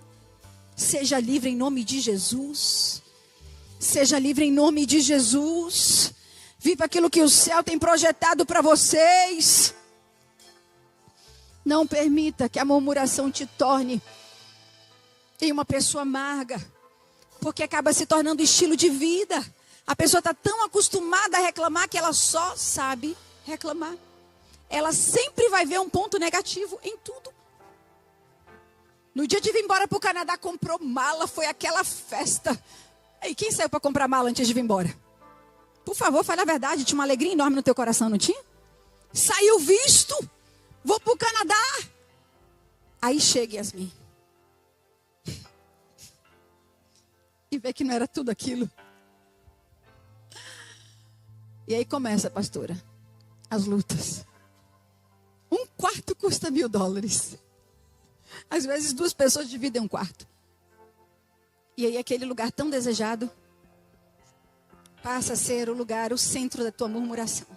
Seja livre em nome de Jesus. Seja livre em nome de Jesus. Viva aquilo que o céu tem projetado para vocês. Não permita que a murmuração te torne em uma pessoa amarga, porque acaba se tornando estilo de vida. A pessoa está tão acostumada a reclamar que ela só sabe reclamar. Ela sempre vai ver um ponto negativo em tudo. No dia de vir embora para o Canadá, comprou mala, foi aquela festa. E quem saiu para comprar mala antes de vir embora? Por favor, fale a verdade, tinha uma alegria enorme no teu coração, não tinha? Saiu visto, vou para o Canadá. Aí chega Yasmin. E vê que não era tudo aquilo. E aí começa, pastora, as lutas. Um quarto custa $1.000. Às vezes 2 pessoas dividem um quarto. E aí aquele lugar tão desejado passa a ser o centro da tua murmuração.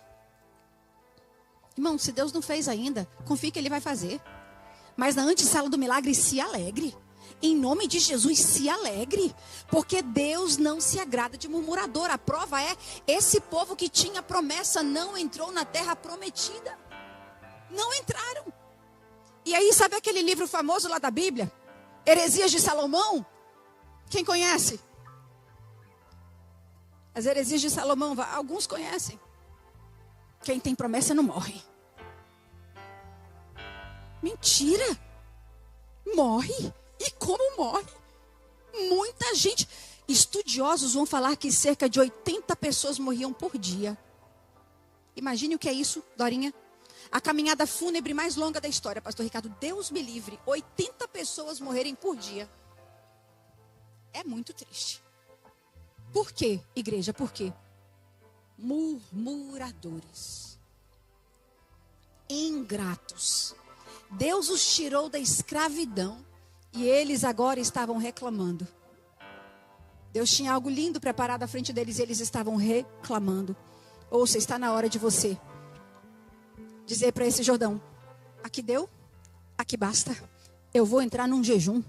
Irmão, se Deus não fez ainda, confie que Ele vai fazer. Mas na antessala do milagre, se alegre. Em nome de Jesus, se alegre. Porque Deus não se agrada de murmurador. A prova é, esse povo que tinha promessa não entrou na terra prometida. Não entraram. E aí, sabe aquele livro famoso lá da Bíblia? Heresias de Salomão? Quem conhece? As heresias de Salomão, alguns conhecem. Quem tem promessa não morre. Mentira. Morre. E como morre? Muita gente. Estudiosos vão falar que cerca de 80 pessoas morriam por dia. Imagine o que é isso, Dorinha. A caminhada fúnebre mais longa da história, pastor Ricardo. Deus me livre. 80 pessoas morrerem por dia. É muito triste. Por quê, igreja? Por quê? Murmuradores. Ingratos. Deus os tirou da escravidão e eles agora estavam reclamando. Deus tinha algo lindo preparado à frente deles e eles estavam reclamando. Ouça, está na hora de você dizer para esse Jordão: aqui deu, aqui basta. Eu vou entrar num jejum.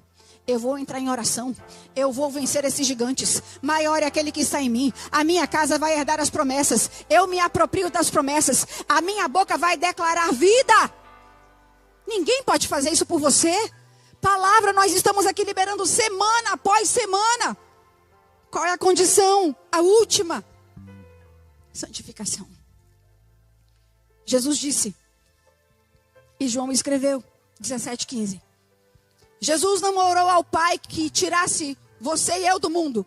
Eu vou entrar em oração. Eu vou vencer esses gigantes. Maior é aquele que está em mim. A minha casa vai herdar as promessas. Eu me aproprio das promessas. A minha boca vai declarar vida. Ninguém pode fazer isso por você. Palavra, nós estamos aqui liberando semana após semana. Qual é a condição? A última. Santificação. Jesus disse, e João escreveu, 17:15. Jesus não orou ao Pai que tirasse você e eu do mundo.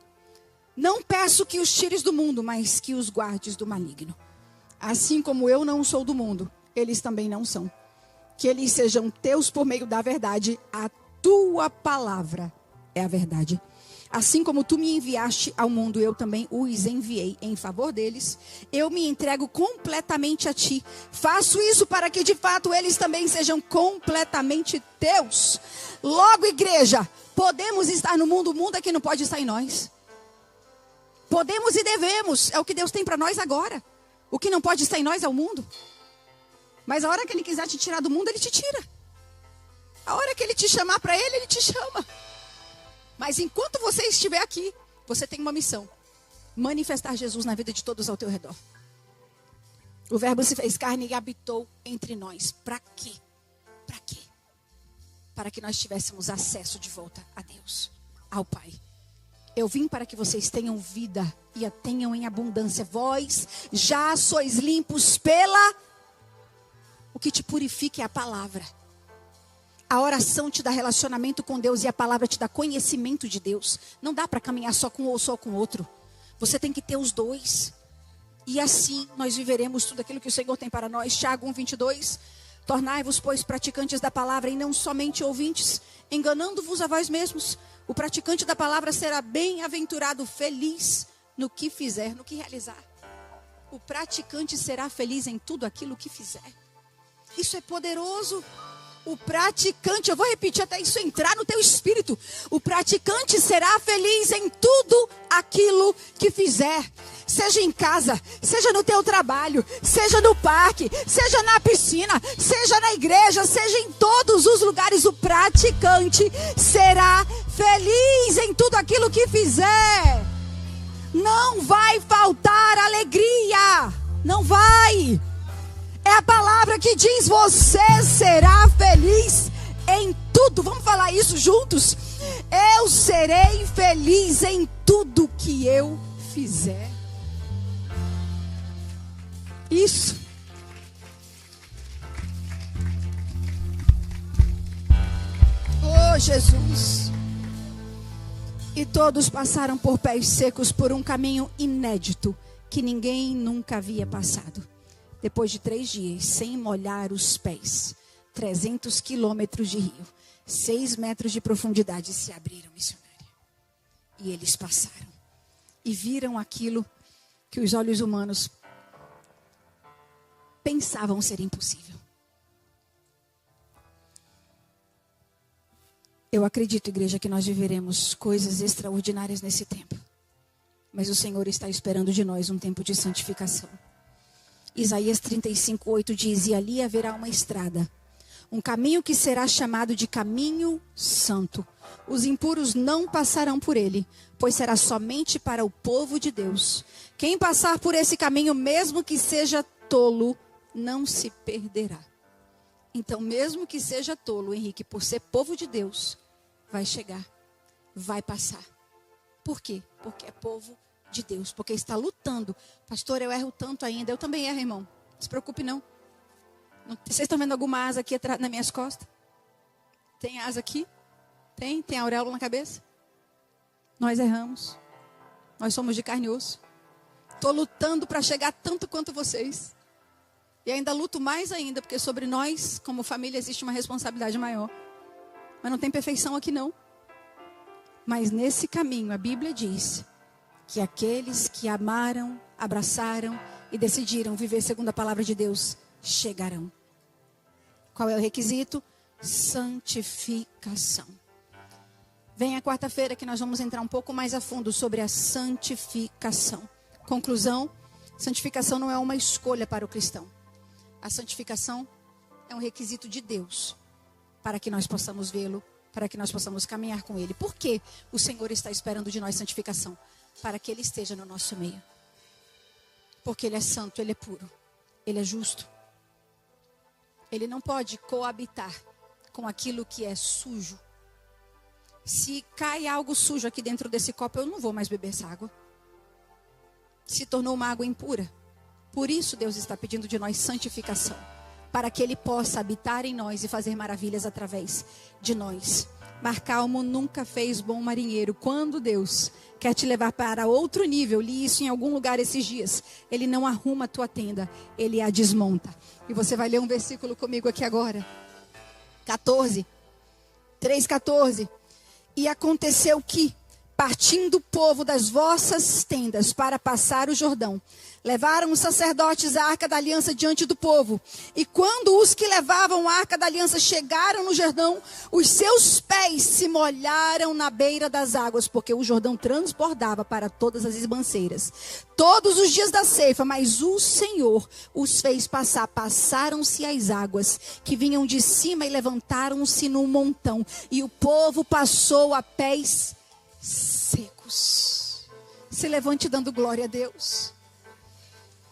Não peço que os tires do mundo, mas que os guardes do maligno. Assim como eu não sou do mundo, eles também não são. Que eles sejam teus por meio da verdade. A tua palavra é a verdade. Assim como tu me enviaste ao mundo, eu também os enviei em favor deles. Eu me entrego completamente a ti. Faço isso para que de fato eles também sejam completamente teus. Logo, igreja, podemos estar no mundo, o mundo é que não pode estar em nós. Podemos e devemos, é o que Deus tem para nós agora. O que não pode estar em nós é o mundo. Mas a hora que Ele quiser te tirar do mundo, Ele te tira. A hora que Ele te chamar para Ele, Ele te chama. Mas enquanto você estiver aqui, você tem uma missão: manifestar Jesus na vida de todos ao teu redor. O Verbo se fez carne e habitou entre nós. Para quê? Para quê? Para que nós tivéssemos acesso de volta a Deus, ao Pai. Eu vim para que vocês tenham vida e a tenham em abundância. Vós já sois limpos pela... O que te purifica é a palavra. A oração te dá relacionamento com Deus e a palavra te dá conhecimento de Deus. Não dá para caminhar só com um ou só com outro. Você tem que ter os dois. E assim nós viveremos tudo aquilo que o Senhor tem para nós. Tiago 1:22. Tornai-vos, pois, praticantes da palavra e não somente ouvintes, enganando-vos a vós mesmos. O praticante da palavra será bem-aventurado, feliz no que fizer, no que realizar. O praticante será feliz em tudo aquilo que fizer. Isso é poderoso. O praticante, eu vou repetir até isso entrar no teu espírito. O praticante será feliz em tudo aquilo que fizer. seja em casa, seja no teu trabalho, seja no parque, seja na piscina, seja na igreja, seja em todos os lugares, o praticante será feliz em tudo aquilo que fizer. Não vai faltar alegria, não vai. É a palavra que diz: você será feliz em tudo. Vamos falar isso juntos? Eu serei feliz em tudo que eu fizer. Isso. Oh, Jesus. E todos passaram por pés secos por um caminho inédito que ninguém nunca havia passado. Depois de 3 dias, sem molhar os pés, 300 quilômetros de rio, 6 metros de profundidade se abriram, missionária. E eles passaram. E viram aquilo que os olhos humanos pensavam ser impossível. Eu acredito, igreja, que nós viveremos coisas extraordinárias nesse tempo. Mas o Senhor está esperando de nós um tempo de santificação. Isaías 35:8 diz: e ali haverá uma estrada, um caminho que será chamado de caminho santo. Os impuros não passarão por ele, pois será somente para o povo de Deus. Quem passar por esse caminho, mesmo que seja tolo, não se perderá. Então, mesmo que seja tolo, Henrique, por ser povo de Deus, vai chegar, vai passar. Por quê? Porque é povo de Deus, porque está lutando. Pastor, eu erro tanto ainda. Eu também erro, irmão. Não se preocupe, não. Vocês estão vendo alguma asa aqui nas minhas costas? Tem asa aqui? Tem auréola na cabeça? Nós erramos. Nós somos de carne e osso. Estou lutando para chegar tanto quanto vocês. E ainda luto mais ainda, porque sobre nós, como família, existe uma responsabilidade maior. Mas não tem perfeição aqui não. Mas nesse caminho, a Bíblia diz que aqueles que amaram, abraçaram e decidiram viver segundo a palavra de Deus, chegarão. Qual é o requisito? Santificação. Vem a quarta-feira que nós vamos entrar um pouco mais a fundo sobre a santificação. Conclusão: santificação não é uma escolha para o cristão. A santificação é um requisito de Deus para que nós possamos vê-lo, para que nós possamos caminhar com Ele. Por que o Senhor está esperando de nós santificação? Para que Ele esteja no nosso meio. Porque Ele é santo, Ele é puro, Ele é justo. Ele não pode coabitar com aquilo que é sujo. Se cai algo sujo aqui dentro desse copo, eu não vou mais beber essa água. Se tornou uma água impura. Por isso Deus está pedindo de nós santificação, para que Ele possa habitar em nós e fazer maravilhas através de nós. Mar calmo nunca fez bom marinheiro. Quando Deus quer te levar para outro nível, li isso em algum lugar esses dias, Ele não arruma a tua tenda, Ele a desmonta. E você vai ler um versículo comigo aqui agora. 3:14. E aconteceu que, partindo o povo das vossas tendas para passar o Jordão, levaram os sacerdotes a arca da aliança diante do povo. E quando os que levavam a arca da aliança chegaram no Jordão, os seus pés se molharam na beira das águas, porque o Jordão transbordava para todas as ribanceiras. Todos os dias da ceifa, mas o Senhor os fez passar. Passaram-se as águas que vinham de cima e levantaram-se num montão. E o povo passou a pés secos. Se levante dando glória a Deus.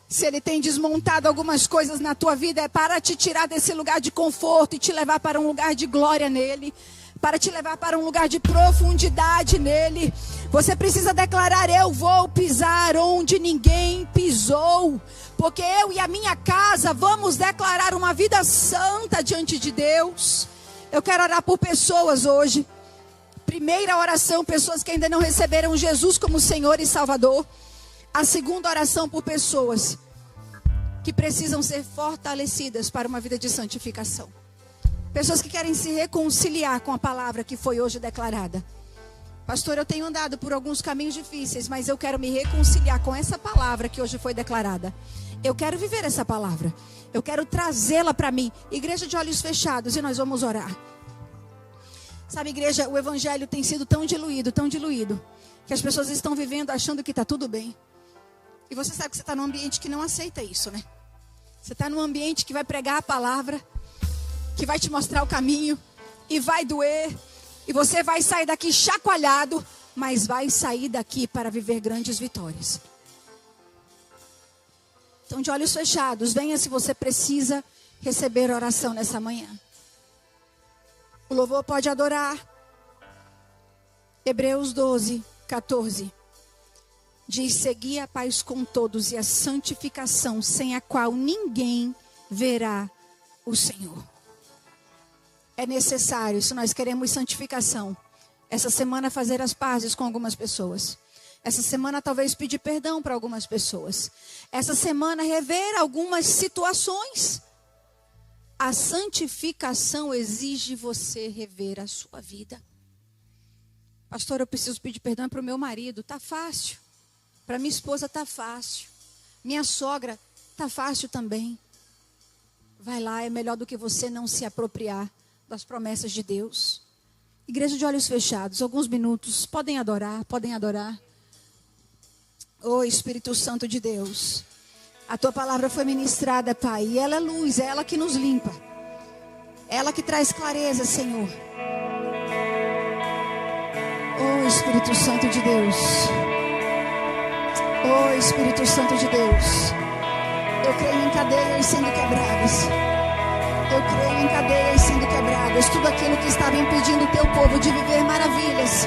Se Ele tem desmontado algumas coisas na tua vida, é para te tirar desse lugar de conforto e te levar para um lugar de glória nele. Para te levar para um lugar de profundidade nele. Você precisa declarar: eu vou pisar onde ninguém pisou. Porque eu e a minha casa vamos declarar uma vida santa diante de Deus. Eu quero orar por pessoas hoje. Primeira oração, pessoas que ainda não receberam Jesus como Senhor e Salvador. A segunda oração, por pessoas que precisam ser fortalecidas para uma vida de santificação. Pessoas que querem se reconciliar com a palavra que foi hoje declarada. Pastor, eu tenho andado por alguns caminhos difíceis, mas eu quero me reconciliar com essa palavra que hoje foi declarada. Eu quero viver essa palavra. Eu quero trazê-la para mim. Igreja de olhos fechados, e nós vamos orar. Sabe, igreja, o evangelho tem sido tão diluído, que as pessoas estão vivendo achando que está tudo bem. E você sabe que você está num ambiente que não aceita isso, né? Você está num ambiente que vai pregar a palavra, que vai te mostrar o caminho, e vai doer, e você vai sair daqui chacoalhado, mas vai sair daqui para viver grandes vitórias. Então, de olhos fechados, venha se você precisa receber oração nessa manhã. O louvor pode adorar. Hebreus 12, 14. Diz: segui a paz com todos e a santificação, sem a qual ninguém verá o Senhor. É necessário, se nós queremos santificação, essa semana fazer as pazes com algumas pessoas. Essa semana talvez pedir perdão para algumas pessoas. Essa semana rever algumas situações. A santificação exige você rever a sua vida. Pastor, eu preciso pedir perdão para o meu marido. Tá fácil. Para minha esposa tá fácil. Minha sogra tá fácil também. Vai lá, é melhor do que você não se apropriar das promessas de Deus. Igreja de olhos fechados, alguns minutos. Podem adorar, podem adorar. Oh, Espírito Santo de Deus. A tua palavra foi ministrada, Pai. E ela é luz, é ela que nos limpa. Ela que traz clareza, Senhor. Oh, Espírito Santo de Deus. Oh, Espírito Santo de Deus. Eu creio em cadeias sendo quebradas. Eu creio em cadeias sendo quebradas. Tudo aquilo que estava impedindo o teu povo de viver maravilhas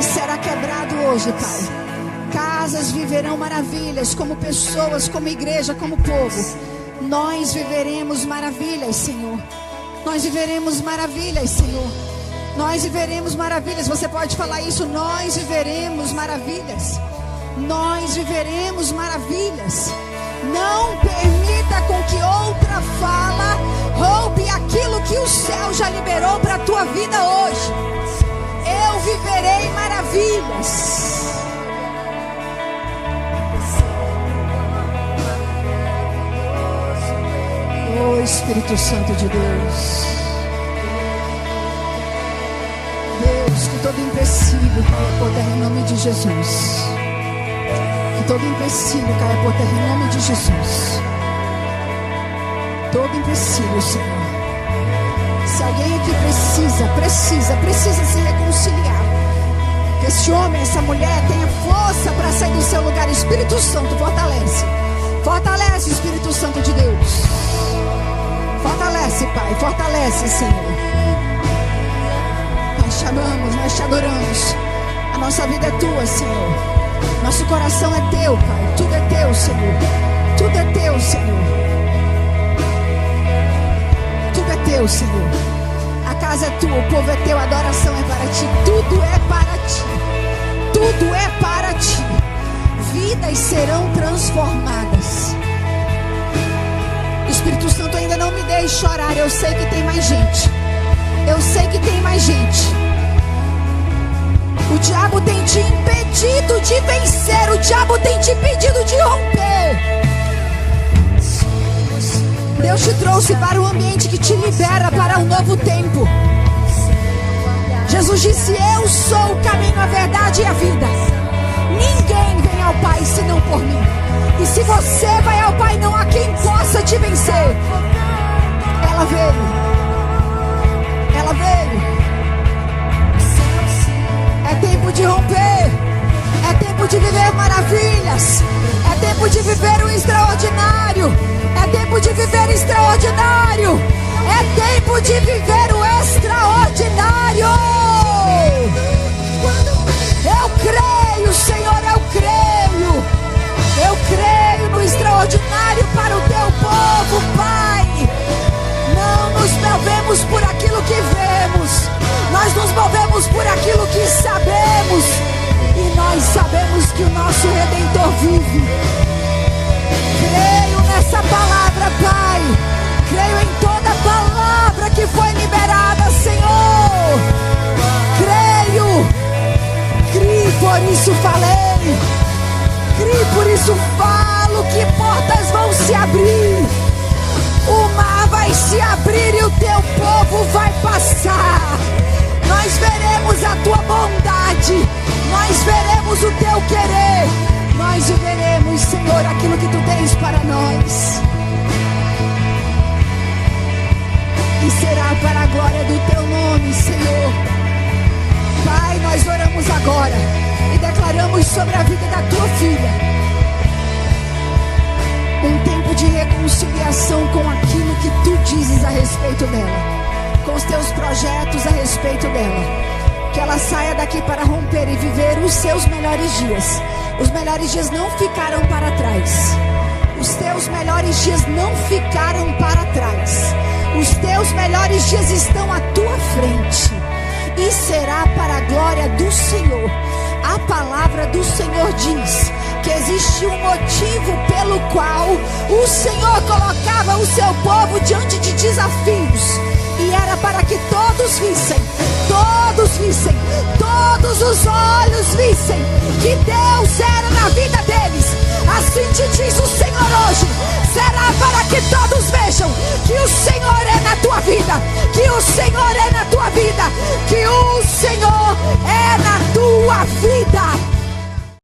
será quebrado hoje, Pai. Casas viverão maravilhas, como pessoas, como igreja, como povo. Nós viveremos maravilhas, Senhor. Nós viveremos maravilhas, Senhor. Nós viveremos maravilhas. Você pode falar isso? Nós viveremos maravilhas. Nós viveremos maravilhas. Não permita com que outra fala roube aquilo que o céu já liberou para a tua vida hoje. Eu viverei maravilhas. Oh, Espírito Santo de Deus. Deus, que todo empecilho caia por terra em nome de Jesus. Que todo empecilho caia por terra em nome de Jesus. Todo empecilho, Senhor. Se alguém aqui precisa se reconciliar, que esse homem, essa mulher tenha força para sair do seu lugar. Espírito Santo, fortalece. Fortalece, Espírito Santo de Deus. Fortalece, Pai, fortalece, Senhor. Nós te amamos, nós te adoramos. A nossa vida é tua, Senhor. Nosso coração é teu, Pai. Tudo é teu, Senhor. Tudo é teu, Senhor. Tudo é teu, Senhor. A casa é tua, o povo é teu, a adoração é para ti. Tudo é para ti. Tudo é para ti. Vidas serão transformadas. Espírito Santo, ainda não me deixe chorar. Eu sei que tem mais gente. Eu sei que tem mais gente. O diabo tem te impedido de vencer. O diabo tem te impedido de romper. Deus te trouxe para um ambiente que te libera para um novo tempo. Jesus disse: eu sou o caminho, a verdade e a vida. Ninguém vem ao Pai senão por mim. E se você vai ao Pai, não há quem possa te vencer. Ela veio. Ela veio. É tempo de romper. É tempo de viver maravilhas. É tempo de viver o extraordinário. É tempo de viver extraordinário. É tempo de viver o extraordinário. Eu creio, Senhor, eu creio. Eu creio no extraordinário para o teu povo, Pai. Não nos movemos por aquilo que vemos. Nós nos movemos por aquilo que sabemos. E nós sabemos que o nosso Redentor vive. Creio nessa palavra, Pai. Creio em toda palavra que foi liberada, Senhor. Creio. Criei, por isso falei. Criei, por isso falo que portas vão se abrir. O mar vai se abrir e o teu povo vai passar. Nós veremos a tua bondade. Nós veremos o teu querer. Nós veremos, Senhor. tens para nós. E será para a glória do teu nome, Senhor. Pai, nós oramos agora e declaramos sobre a vida da tua filha um tempo de reconciliação com aquilo que tu dizes a respeito dela, com os teus projetos a respeito dela. Que ela saia daqui para romper e viver os seus melhores dias. Os melhores dias não ficaram para trás. Os teus melhores dias não ficaram para trás. Os teus melhores dias estão à tua frente. E será para a glória do Senhor. A palavra do Senhor diz que existe um motivo pelo qual o Senhor colocava o seu povo diante de desafios. E era para que todos vissem, todos os olhos vissem que Deus era na vida deles. Assim te diz o Senhor hoje. Será para que todos vejam que o Senhor é na tua vida, que o Senhor é na tua vida, que o Senhor é na tua vida.